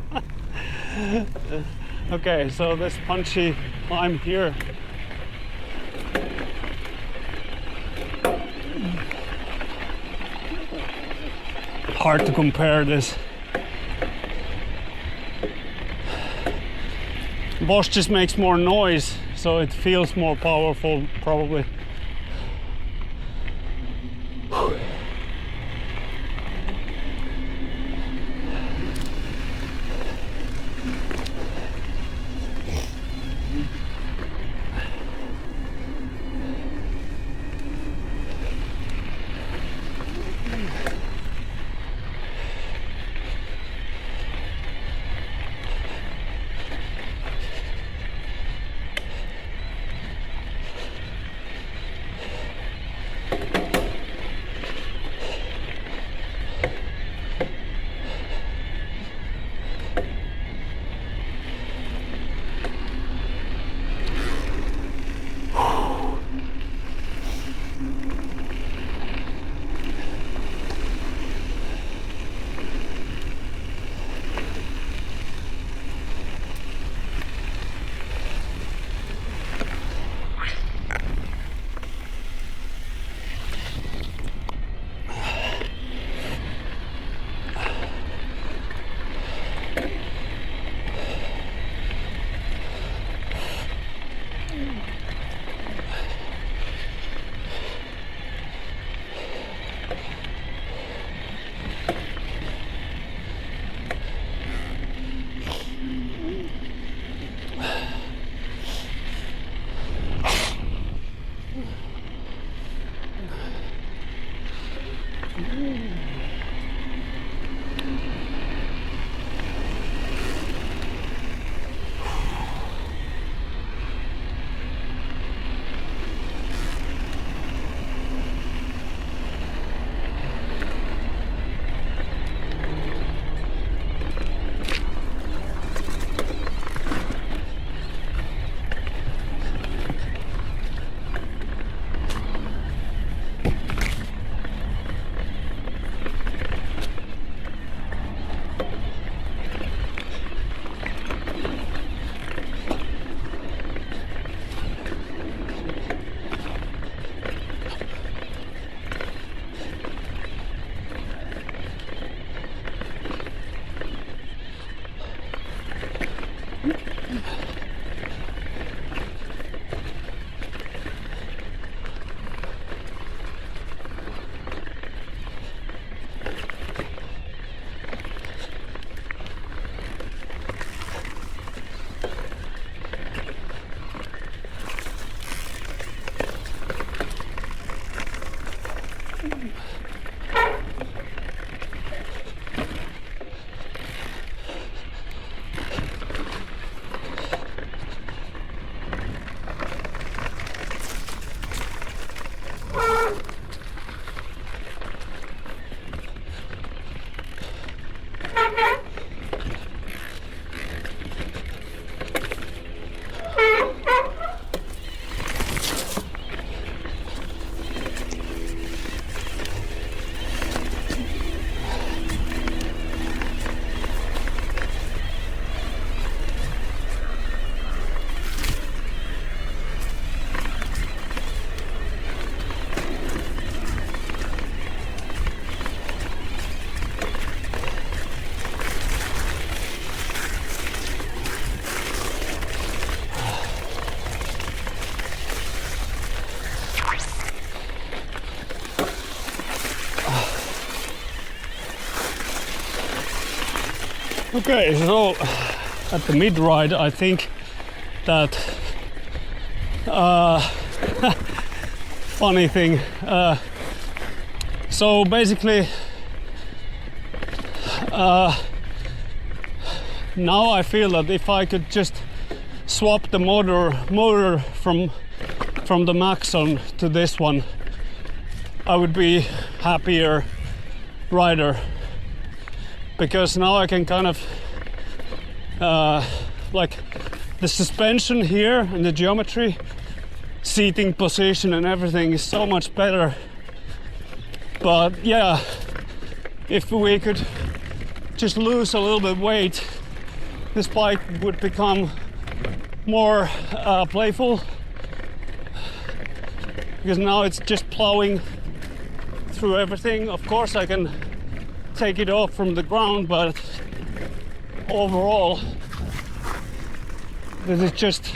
Okay, so this punchy climb here. Hard to compare this. Bosch just makes more noise, so it feels more powerful probably. Okay, so at the mid-ride I think that funny thing, so basically now I feel that if I could just swap the motor from the Maxon to this one, I would be happier rider, because now I can kind of like the suspension here and the geometry, seating position and everything is so much better. But yeah, if we could just lose a little bit weight, this bike would become more playful, because now it's just plowing through everything. Of course I can take it off from the ground, but overall this is just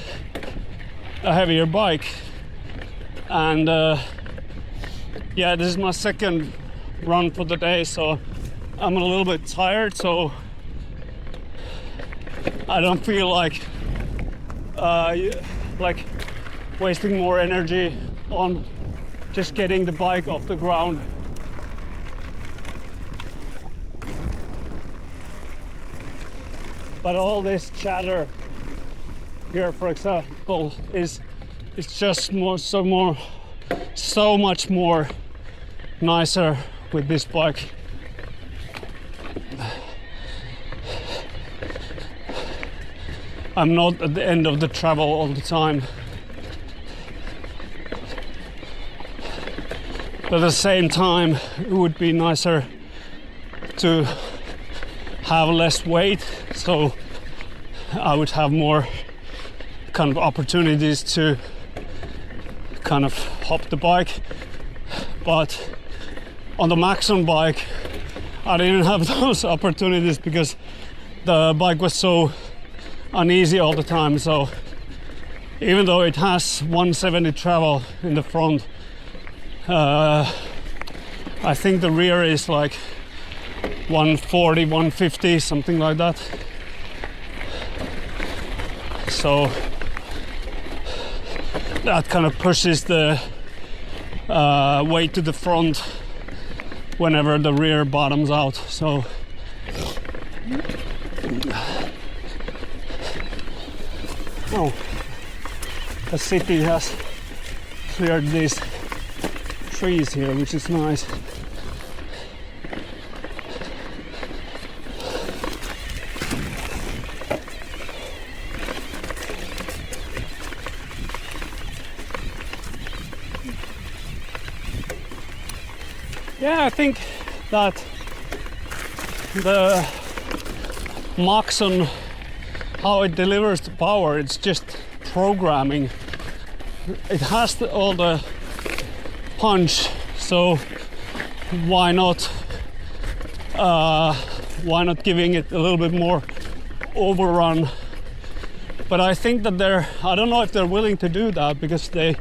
a heavier bike. And yeah, this is my second run for the day, so I'm a little bit tired, so I don't feel like wasting more energy on just getting the bike off the ground. But all this chatter here, for example, is just so much more nicer with this bike. I'm not at the end of the travel all the time. But at the same time, it would be nicer to have less weight, so I would have more kind of opportunities to kind of hop the bike. But on the Maxon bike I didn't have those opportunities because the bike was so uneasy all the time. So even though it has 170 travel in the front, I think the rear is like 140, 150, something like that. So that kind of pushes the weight to the front whenever the rear bottoms out. So oh, the city has cleared these trees here, which is nice. Yeah, I think that the Maxon, how it delivers the power, it's just programming. It has all the punch, so why not giving it a little bit more overrun But I think that I don't know if they're willing to do that because they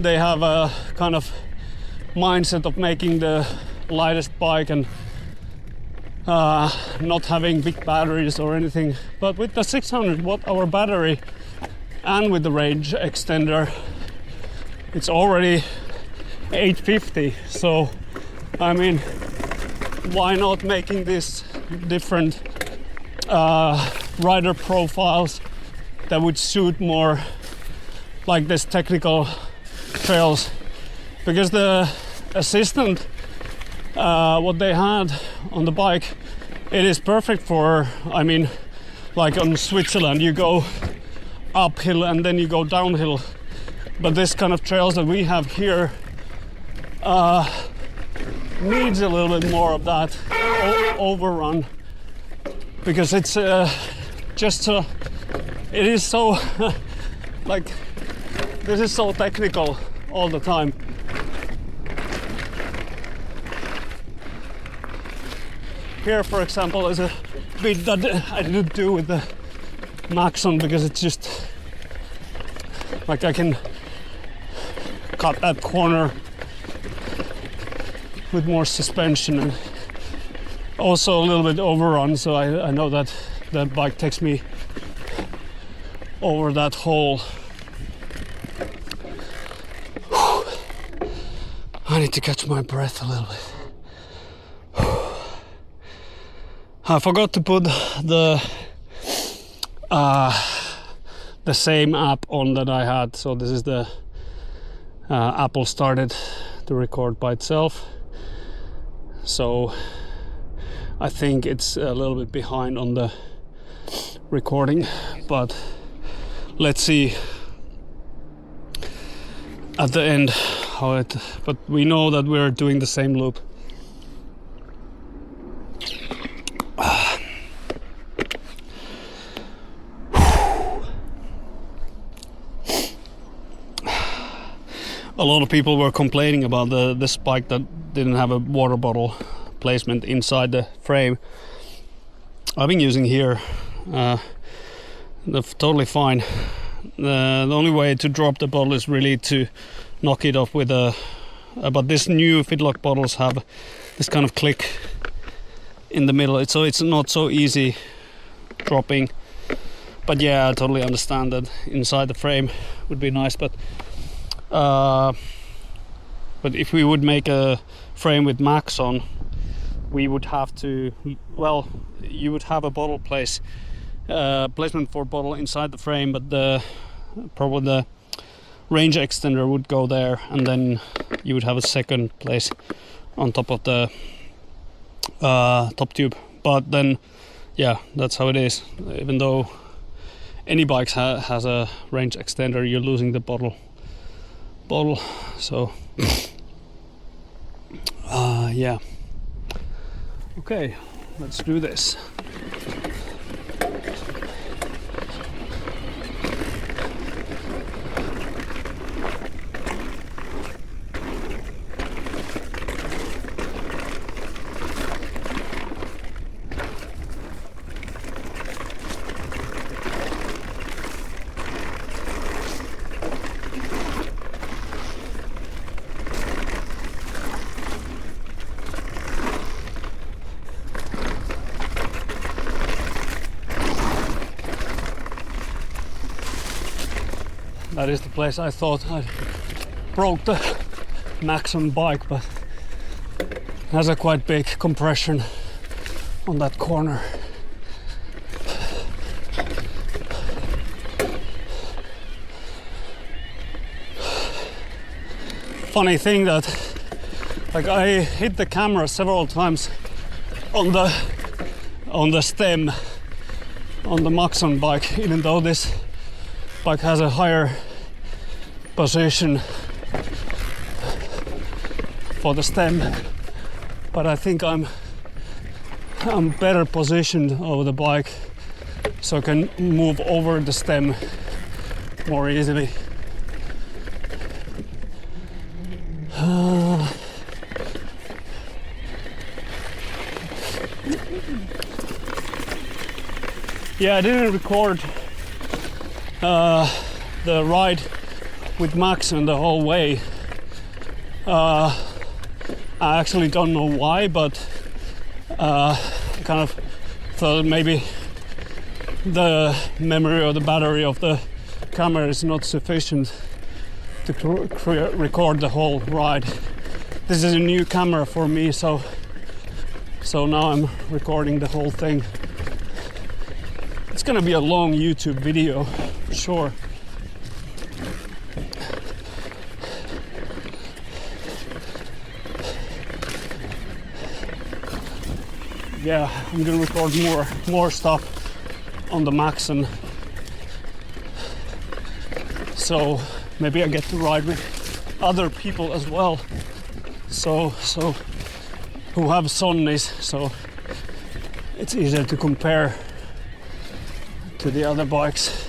have a kind of mindset of making the lightest bike and not having big batteries or anything. But with the 600 watt hour battery and with the range extender, it's already 850. So I mean, why not making these different rider profiles that would suit more like this technical trails? Because the assistant, what they had on the bike, it is perfect for, I mean, like on Switzerland you go uphill and then you go downhill, but this kind of trails that we have here needs a little bit more of that overrun, because it's just so, it is so like, this is so technical all the time. Here, for example, is a bit that I didn't do with the Maxon, because it's just like I can cut that corner with more suspension, and also a little bit overrun, so I know that that bike takes me over that hole. I need to catch my breath a little bit. I forgot to put the same app on that I had. So this is the Apple started to record by itself. So I think it's a little bit behind on the recording, but let's see at the end how it. But we know that we're doing the same loop. A lot of people were complaining about this bike that didn't have a water bottle placement inside the frame. I've been using here, they're totally fine. The only way to drop the bottle is really to knock it off with a, but this new Fitlock bottles have this kind of click in the middle, so it's not so easy dropping. But yeah, I totally understand that inside the frame would be nice, but if we would make a frame with Maxon, we would have to, well, you would have a bottle placement for bottle inside the frame, but probably the range extender would go there, and then you would have a second place on top of the top tube. But then, yeah, that's how it is. Even though any bike has a range extender, you're losing the bottle. So yeah, okay, let's do this. That is the place I thought I broke the Maxon bike, but it has a quite big compression on that corner. Funny thing that, like, I hit the camera several times on the stem on the Maxon bike, even though this bike has a higher position for the stem, but I think I'm better positioned over the bike, so I can move over the stem more easily. Yeah, I didn't record the ride with Maxon the whole way. I actually don't know why, but kind of thought maybe the memory or the battery of the camera is not sufficient to record the whole ride. This is a new camera for me, so now I'm recording the whole thing. It's gonna be a long YouTube video, for sure. Yeah, I'm gonna record more stuff on the Maxon. So maybe I get to ride with other people as well. So who have Sonys, so it's easier to compare to the other bikes.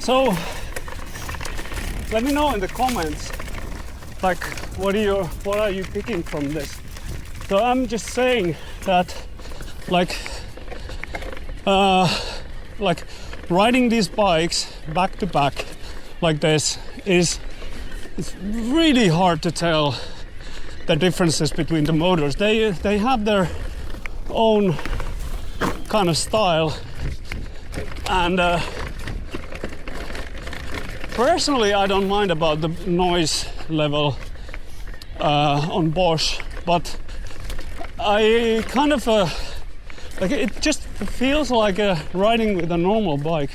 So let me know in the comments, like what are you picking from this? So I'm just saying that like riding these bikes back to back like this it's really hard to tell the differences between the motors. They have their own kind of style, and personally I don't mind about the noise level on Bosch, but I kind of like it just feels like riding with a normal bike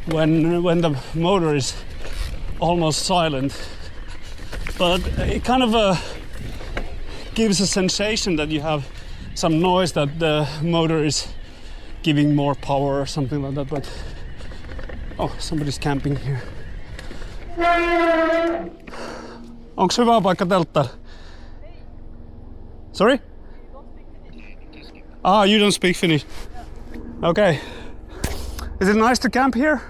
when the motor is almost silent, but it kind of gives a sensation that you have some noise, that the motor is giving more power or something like that. But oh, somebody's camping here. Onks hyvä paikka telttaa? Sorry? Ah, you don't speak Finnish. Okay. Is it nice to camp here?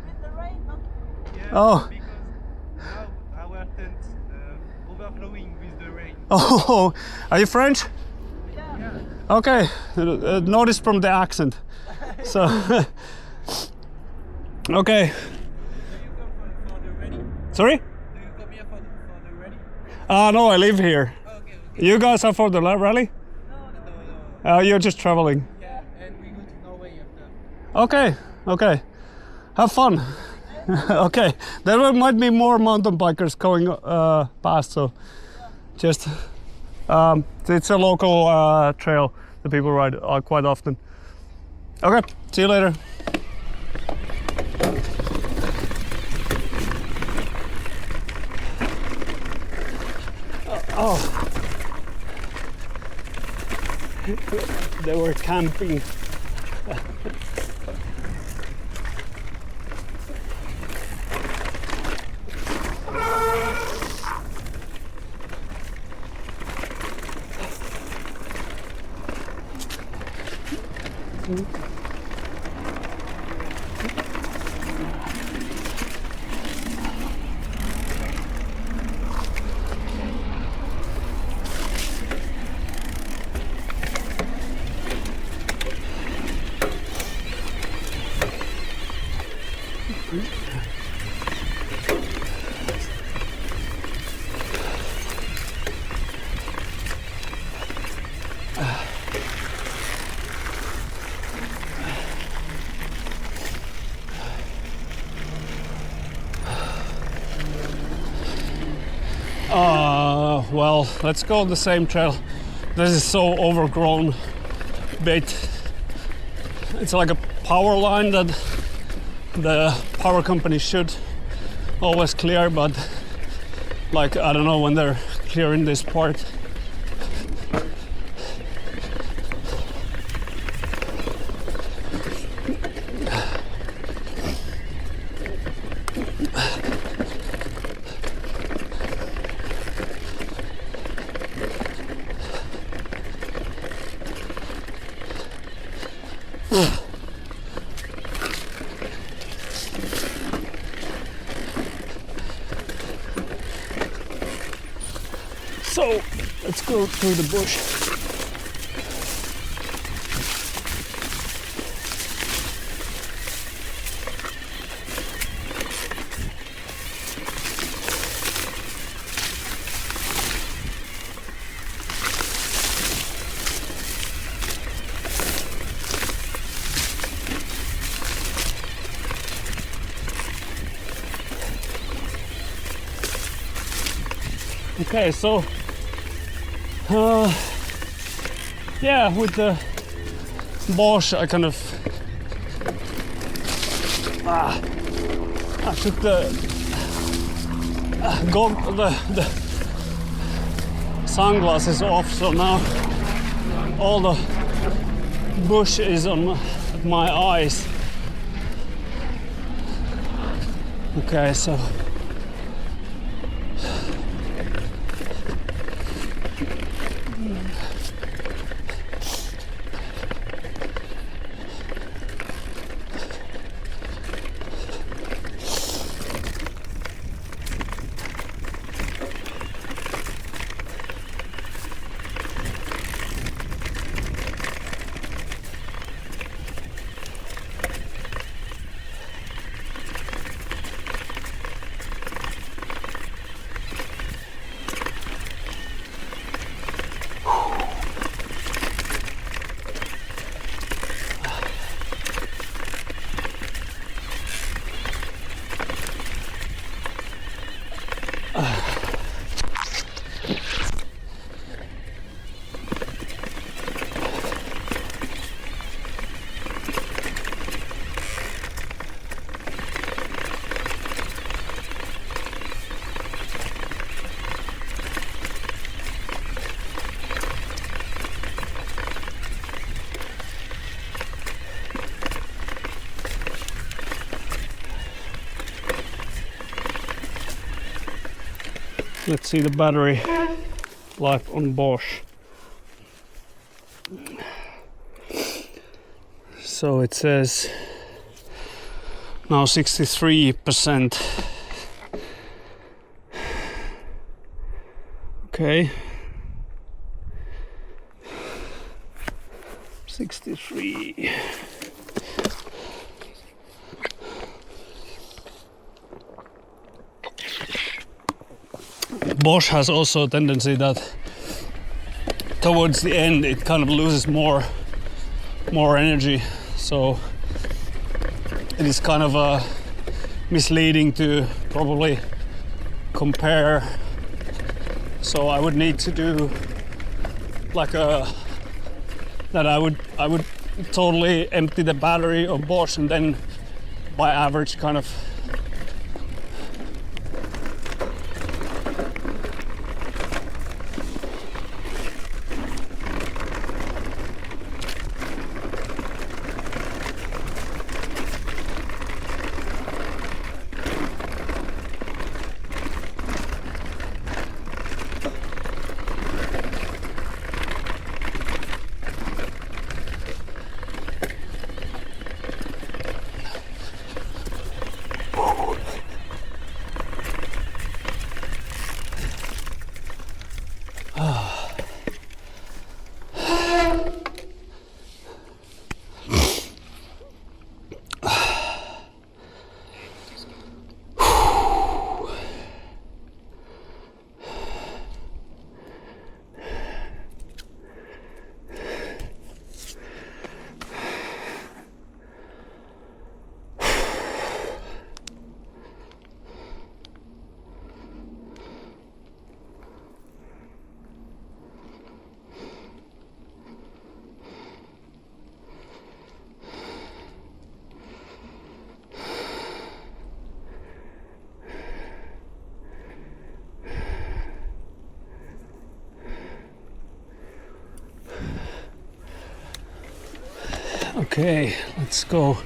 With the rain, not. Yeah, oh. Because now our tent overflowing with the rain. Oh, are you French? Yeah. Okay, notice from the accent. So, okay. Do you come for the rally? Sorry? Do you come here for the rally? No, I live here. Okay. You guys are for the rally? No. You're just traveling. Yeah, and we go to Norway after. Okay. Have fun. Okay, there might be more mountain bikers going past, so just it's a local trail that people ride quite often. Okay, see you later. Oh, they were camping. Well, let's go the same trail. This is so overgrown bit. It's like a power line that the power company should always clear, but like I don't know when they're clearing this part. So let's go through the bush. Okay, so yeah, with the Bosch I kind of I took the sunglasses off, so now all the bush is on my eyes. Okay, so let's see the battery life on Bosch. So it says now 63%. Okay. 63. Bosch has also a tendency that towards the end it kind of loses more energy, so it is kind of misleading to probably compare. So I would need to do like that I would totally empty the battery of Bosch and then by average kind of Okay, let's go.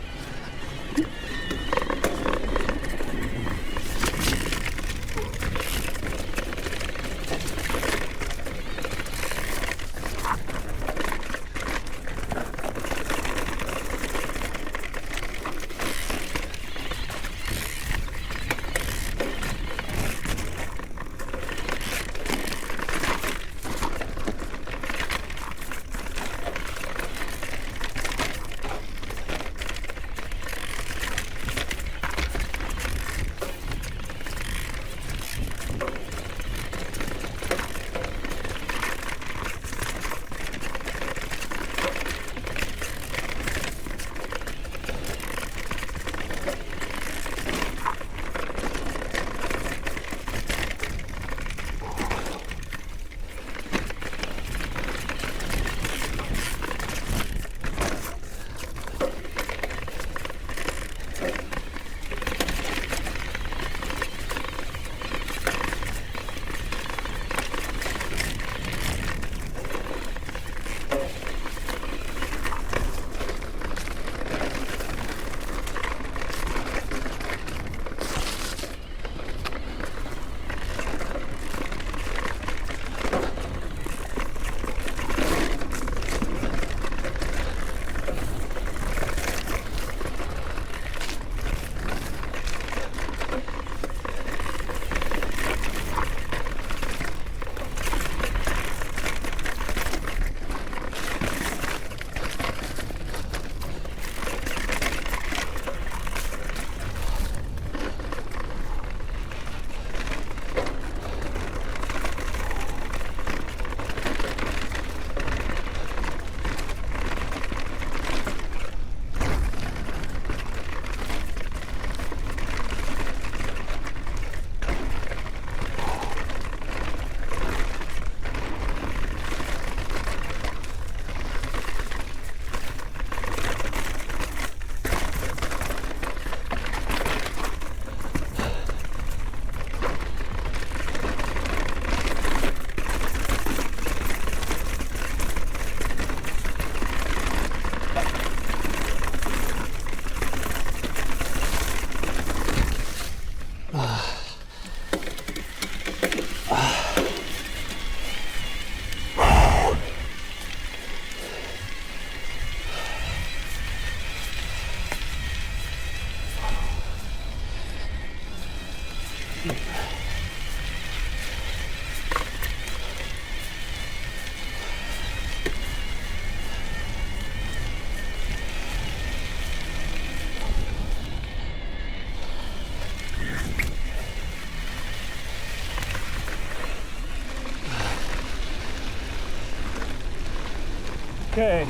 Okay.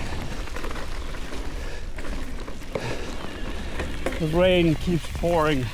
The rain keeps pouring.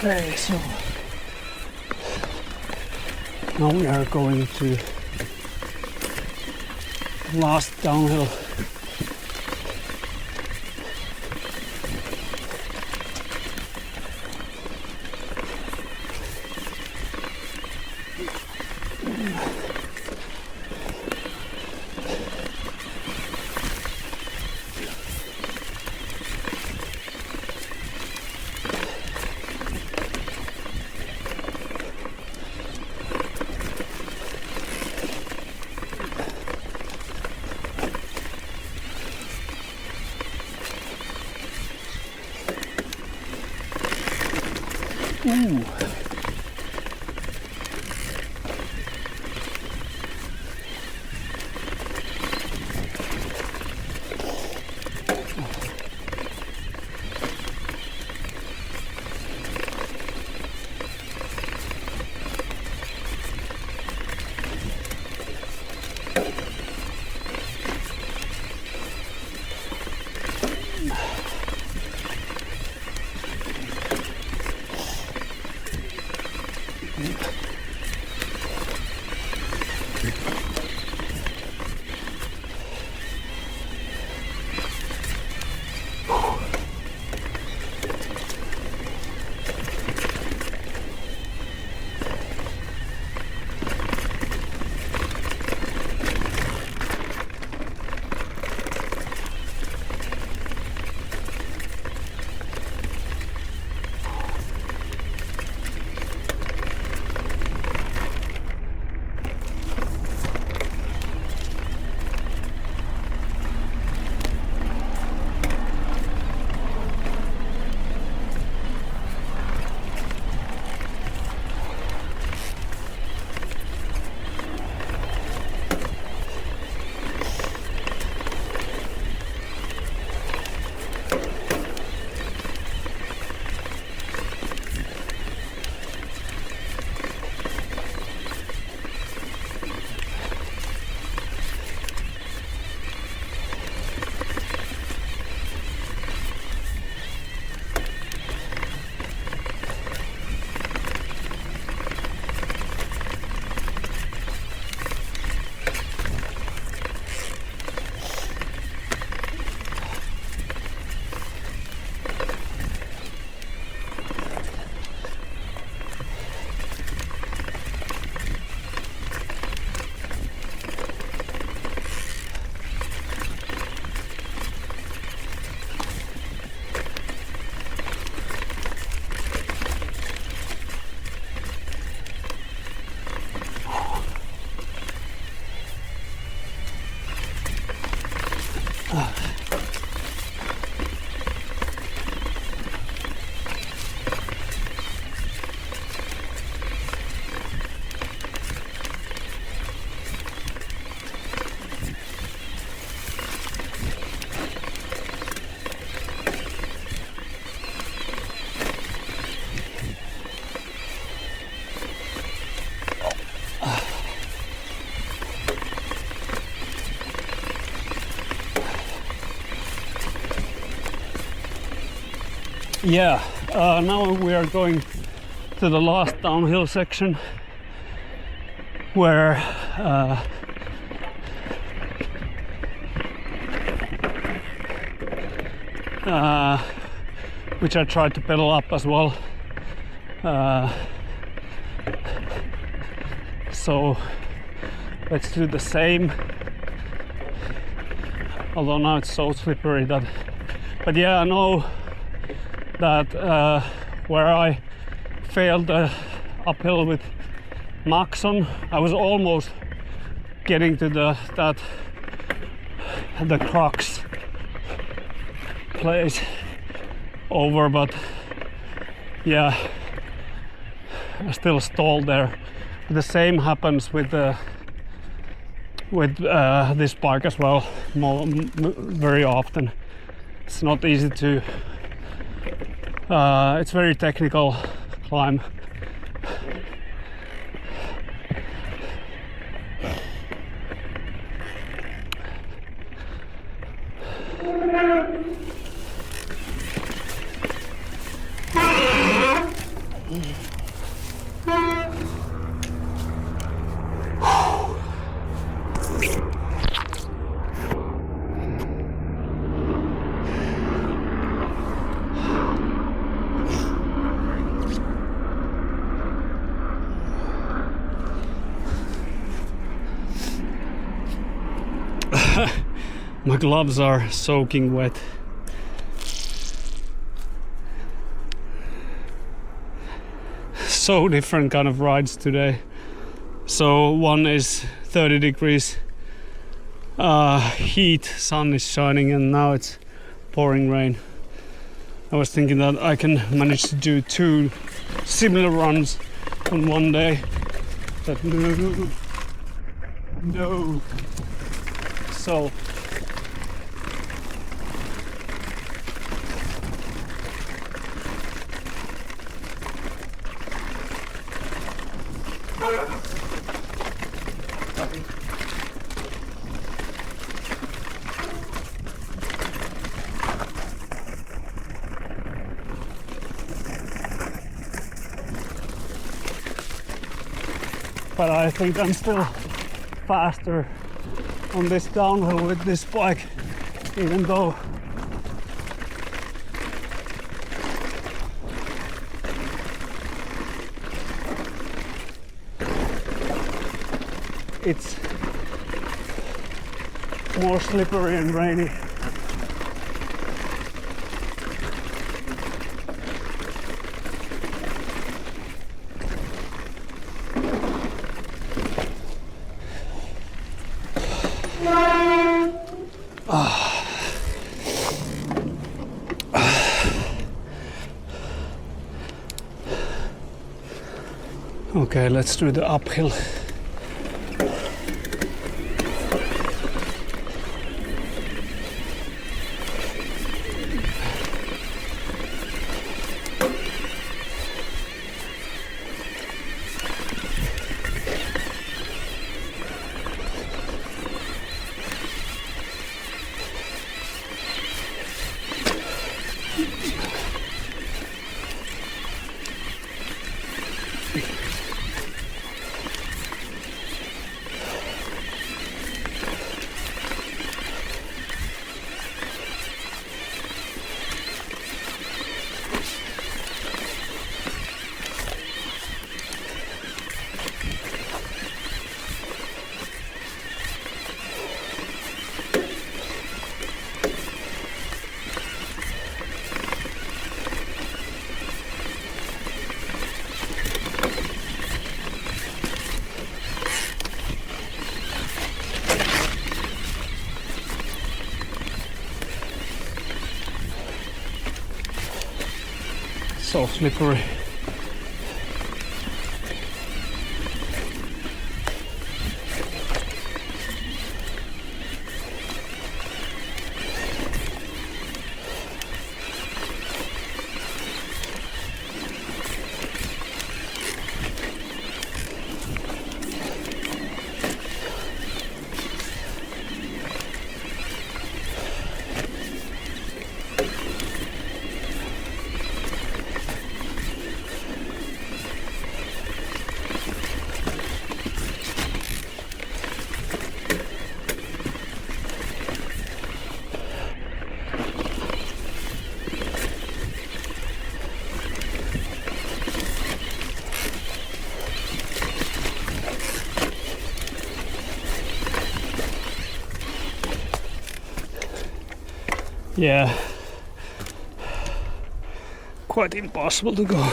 Okay, so now we are going to last downhill. Ooh. Yeah, now we are going to the last downhill section where which I tried to pedal up as well. So let's do the same. Although now it's so slippery that, but yeah, I know that where I failed the uphill with Maxon, I was almost getting to the crux place over, but yeah, I still stalled there. The same happens with this bike as well, very often. It's not easy to it's very technical climb. My gloves are soaking wet. So different kind of rides today. So one is 30 degrees heat, sun is shining, and now it's pouring rain. I was thinking that I can manage to do 2 similar runs on one day. But no. So but I think I'm still faster on this downhill with this bike, even though it's more slippery and rainy. Okay, let's do the uphill. So slippery. Yeah, quite impossible to go.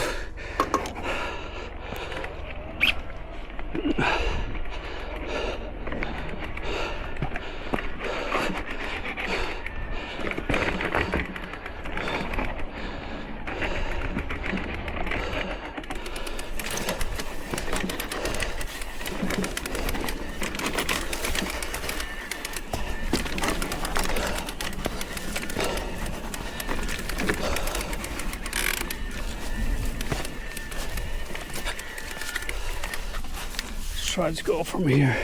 Try to go from here.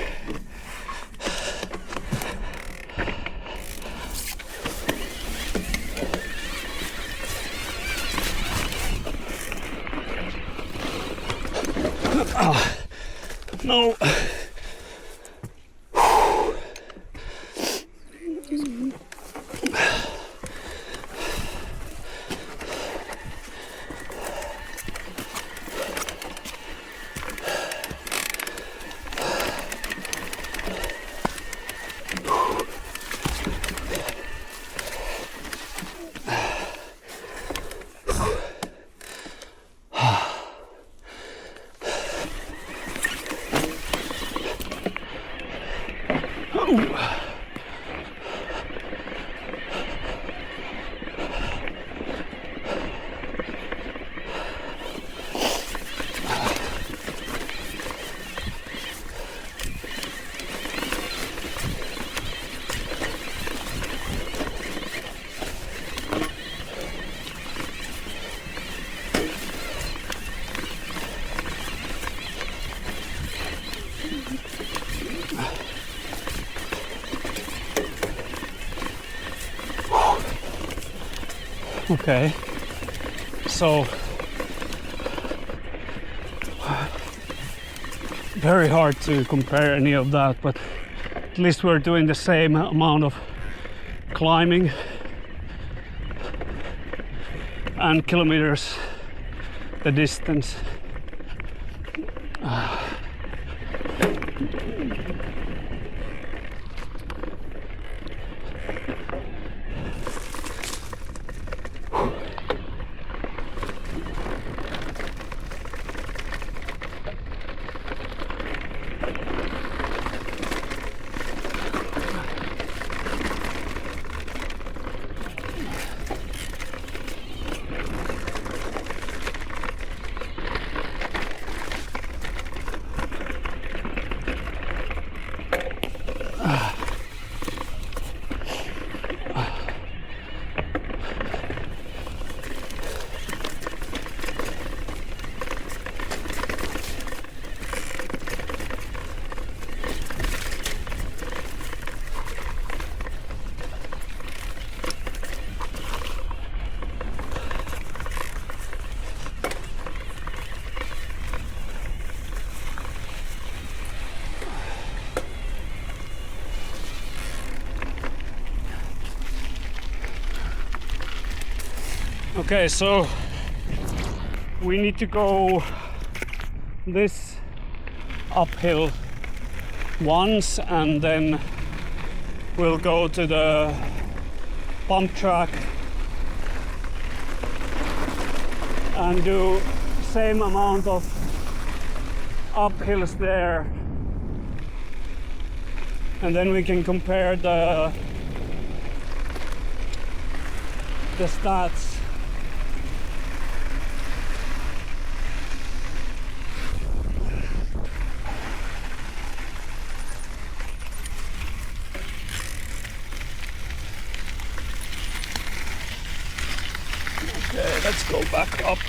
Oh, no. Okay, so very hard to compare any of that, but at least we're doing the same amount of climbing and kilometers the distance. Okay, so we need to go this uphill once, and then we'll go to the pump track and do same amount of uphills there, and then we can compare the stats. Okay, let's go back up.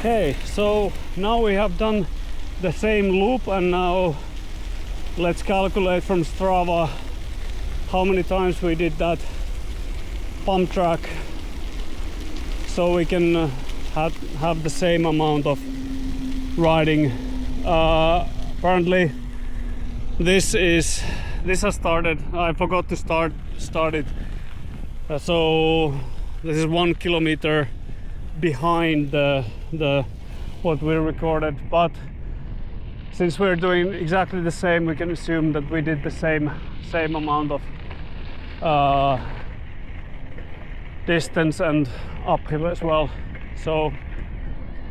Okay, so now we have done the same loop, and now let's calculate from Strava how many times we did that pump track, so we can have the same amount of riding. Apparently this has started. I forgot to start it. So this is 1 kilometer behind the what we recorded, but since we're doing exactly the same, we can assume that we did the same amount of distance and uphill as well. So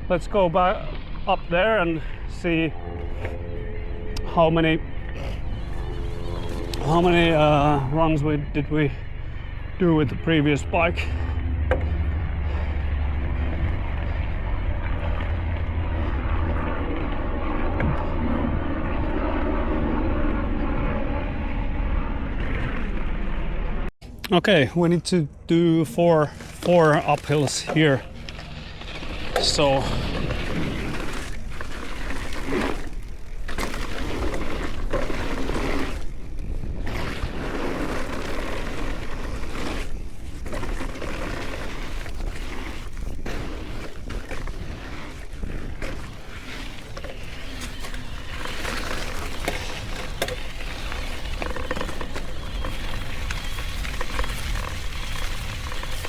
let's go back up there and see how many runs did we do with the previous bike. Okay, we need to do four uphills here. So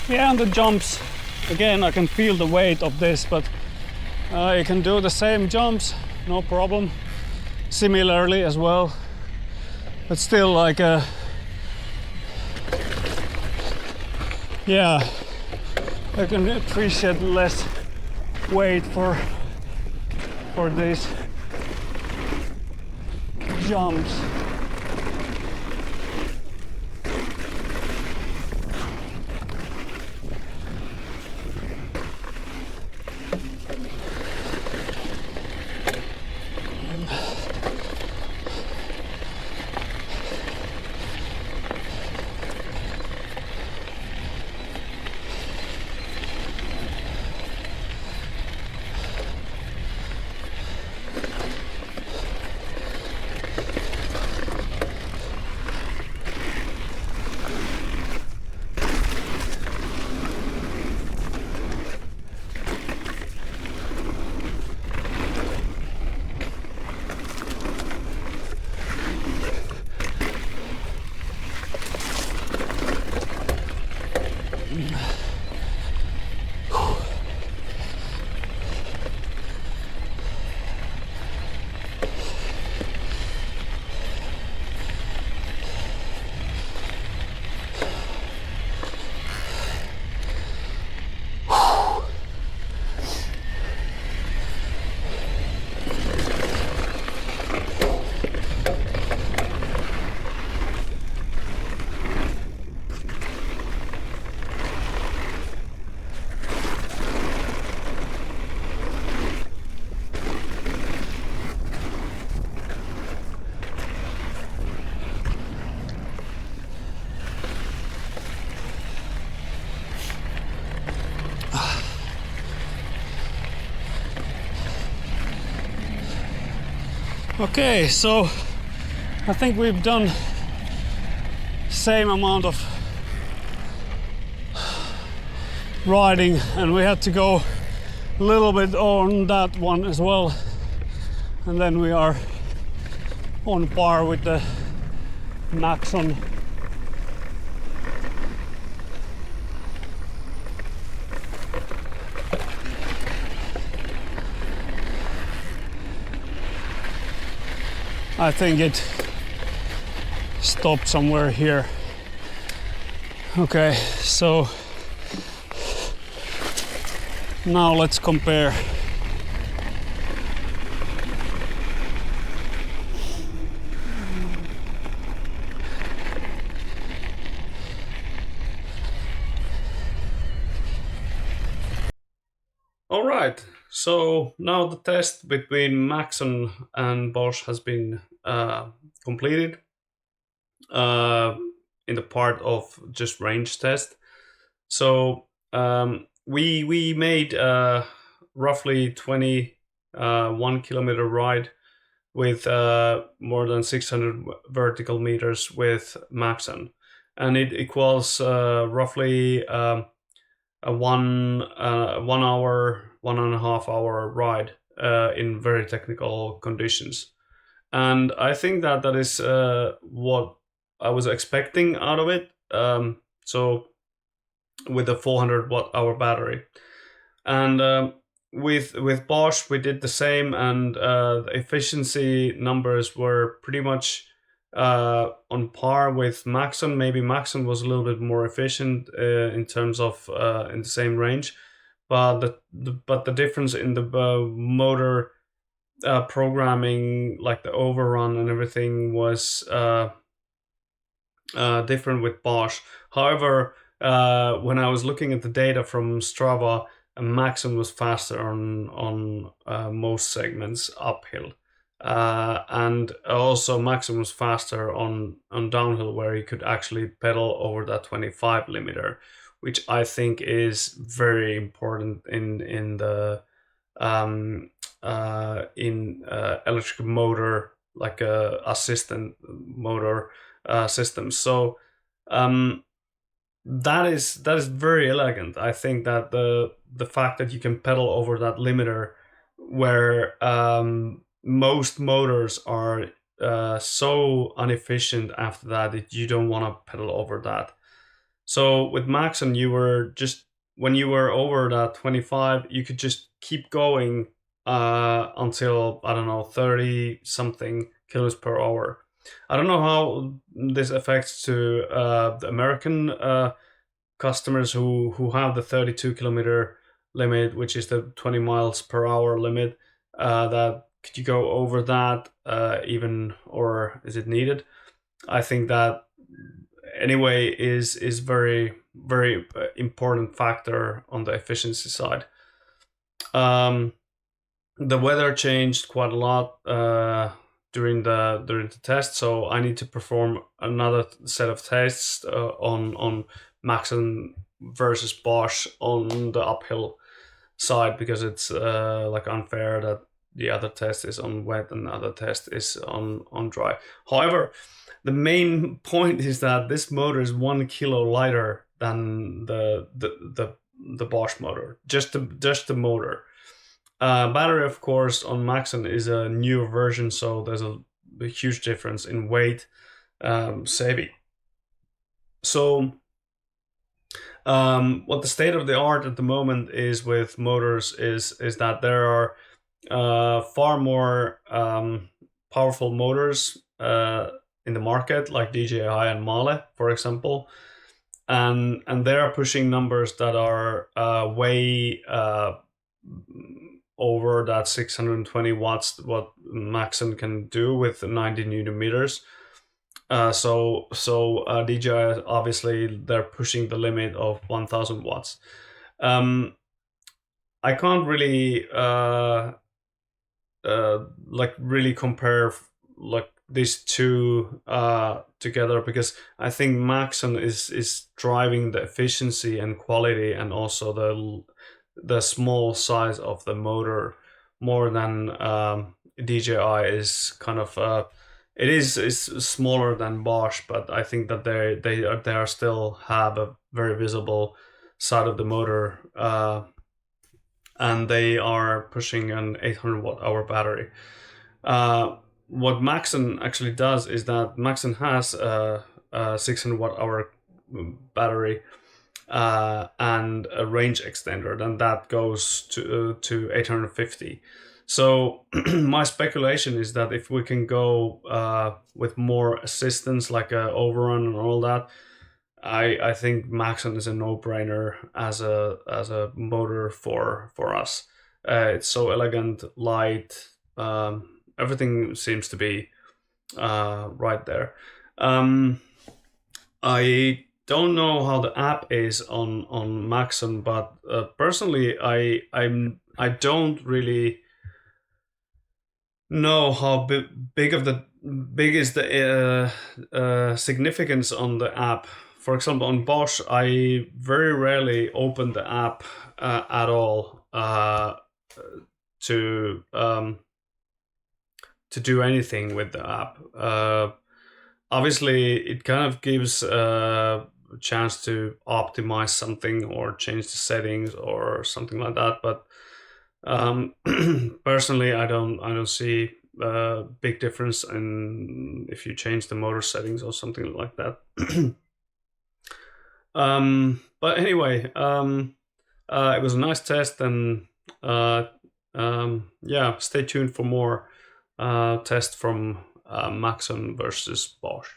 yeah, on the jumps, again, I can feel the weight of this, but you can do the same jumps, no problem. Similarly as well, but still, like yeah, I can appreciate less weight for these jumps. Okay, so I think we've done same amount of riding, and we had to go a little bit on that one as well, and then we are on par with the Maxon. I think it stopped somewhere here. Okay, so now let's compare. All right, so now the test between Maxon and Bosch has been completed in the part of just range test. So we made roughly 21 kilometer ride with more than 600 vertical meters with Maxon, and it equals roughly a 1.5 hour ride in very technical conditions. And I think that is what I was expecting out of it. So with a 400 watt hour battery, and with Bosch we did the same, and the efficiency numbers were pretty much on par with Maxon. Maybe Maxon was a little bit more efficient in terms of in the same range, but the difference in the motor programming, like the overrun and everything, was different with Bosch. However, when I was looking at the data from Strava, Maxon was faster on most segments uphill, and also Maxon was faster on downhill, where you could actually pedal over that 25 limiter, which I think is very important in the electric motor, like a assistant motor system. So that is very elegant. I think that the fact that you can pedal over that limiter, where most motors are so inefficient after that you don't want to pedal over that. So with Maxon, you were just, when you were over that 25, you could just keep going until, I don't know, 30 something kilometers per hour. I don't know how this affects to the American customers who have the 32 kilometer limit, which is the 20 miles per hour limit. That could you go over that even, or is it needed? I think that anyway is very important factor on the efficiency side. The weather changed quite a lot during the test, so I need to perform another set of tests on Maxon versus Bosch on the uphill side, because it's like unfair that the other test is on wet and the other test is on dry. However, the main point is that this motor is 1 kilo lighter than the Bosch motor, just the motor. Battery, of course, on Maxon is a newer version, so there's a huge difference in weight saving. So what the state of the art at the moment is with motors is that there are far more powerful motors in the market, like DJI and Mahle, for example, and they are pushing numbers that are way over that 620 watts what Maxon can do with 90 newton meters. So DJI, obviously they're pushing the limit of 1000 watts. I can't really like really compare like these two together, because I think Maxon is driving the efficiency and quality, and also the small size of the motor more than DJI is kind of it is smaller than Bosch, but I think that they are still have a very visible side of the motor, and they are pushing an 800 watt hour battery. What Maxon actually does is that Maxon has a 600 watt hour battery and a range extender, and that goes to 850. So my speculation is that if we can go with more assistance, like a overrun and all that, I think Maxon is a no-brainer as a motor for us. It's so elegant, light. Everything seems to be right there. I don't know how the app is on Maxon, but personally, I don't really know how big is the significance on the app. For example, on Bosch, I very rarely open the app at all. to do anything with the app. Obviously, it kind of gives a chance to optimize something or change the settings or something like that. But personally, I don't see a big difference in if you change the motor settings or something like that. But anyway, it was a nice test, and yeah, stay tuned for more tests from Maxon versus Bosch.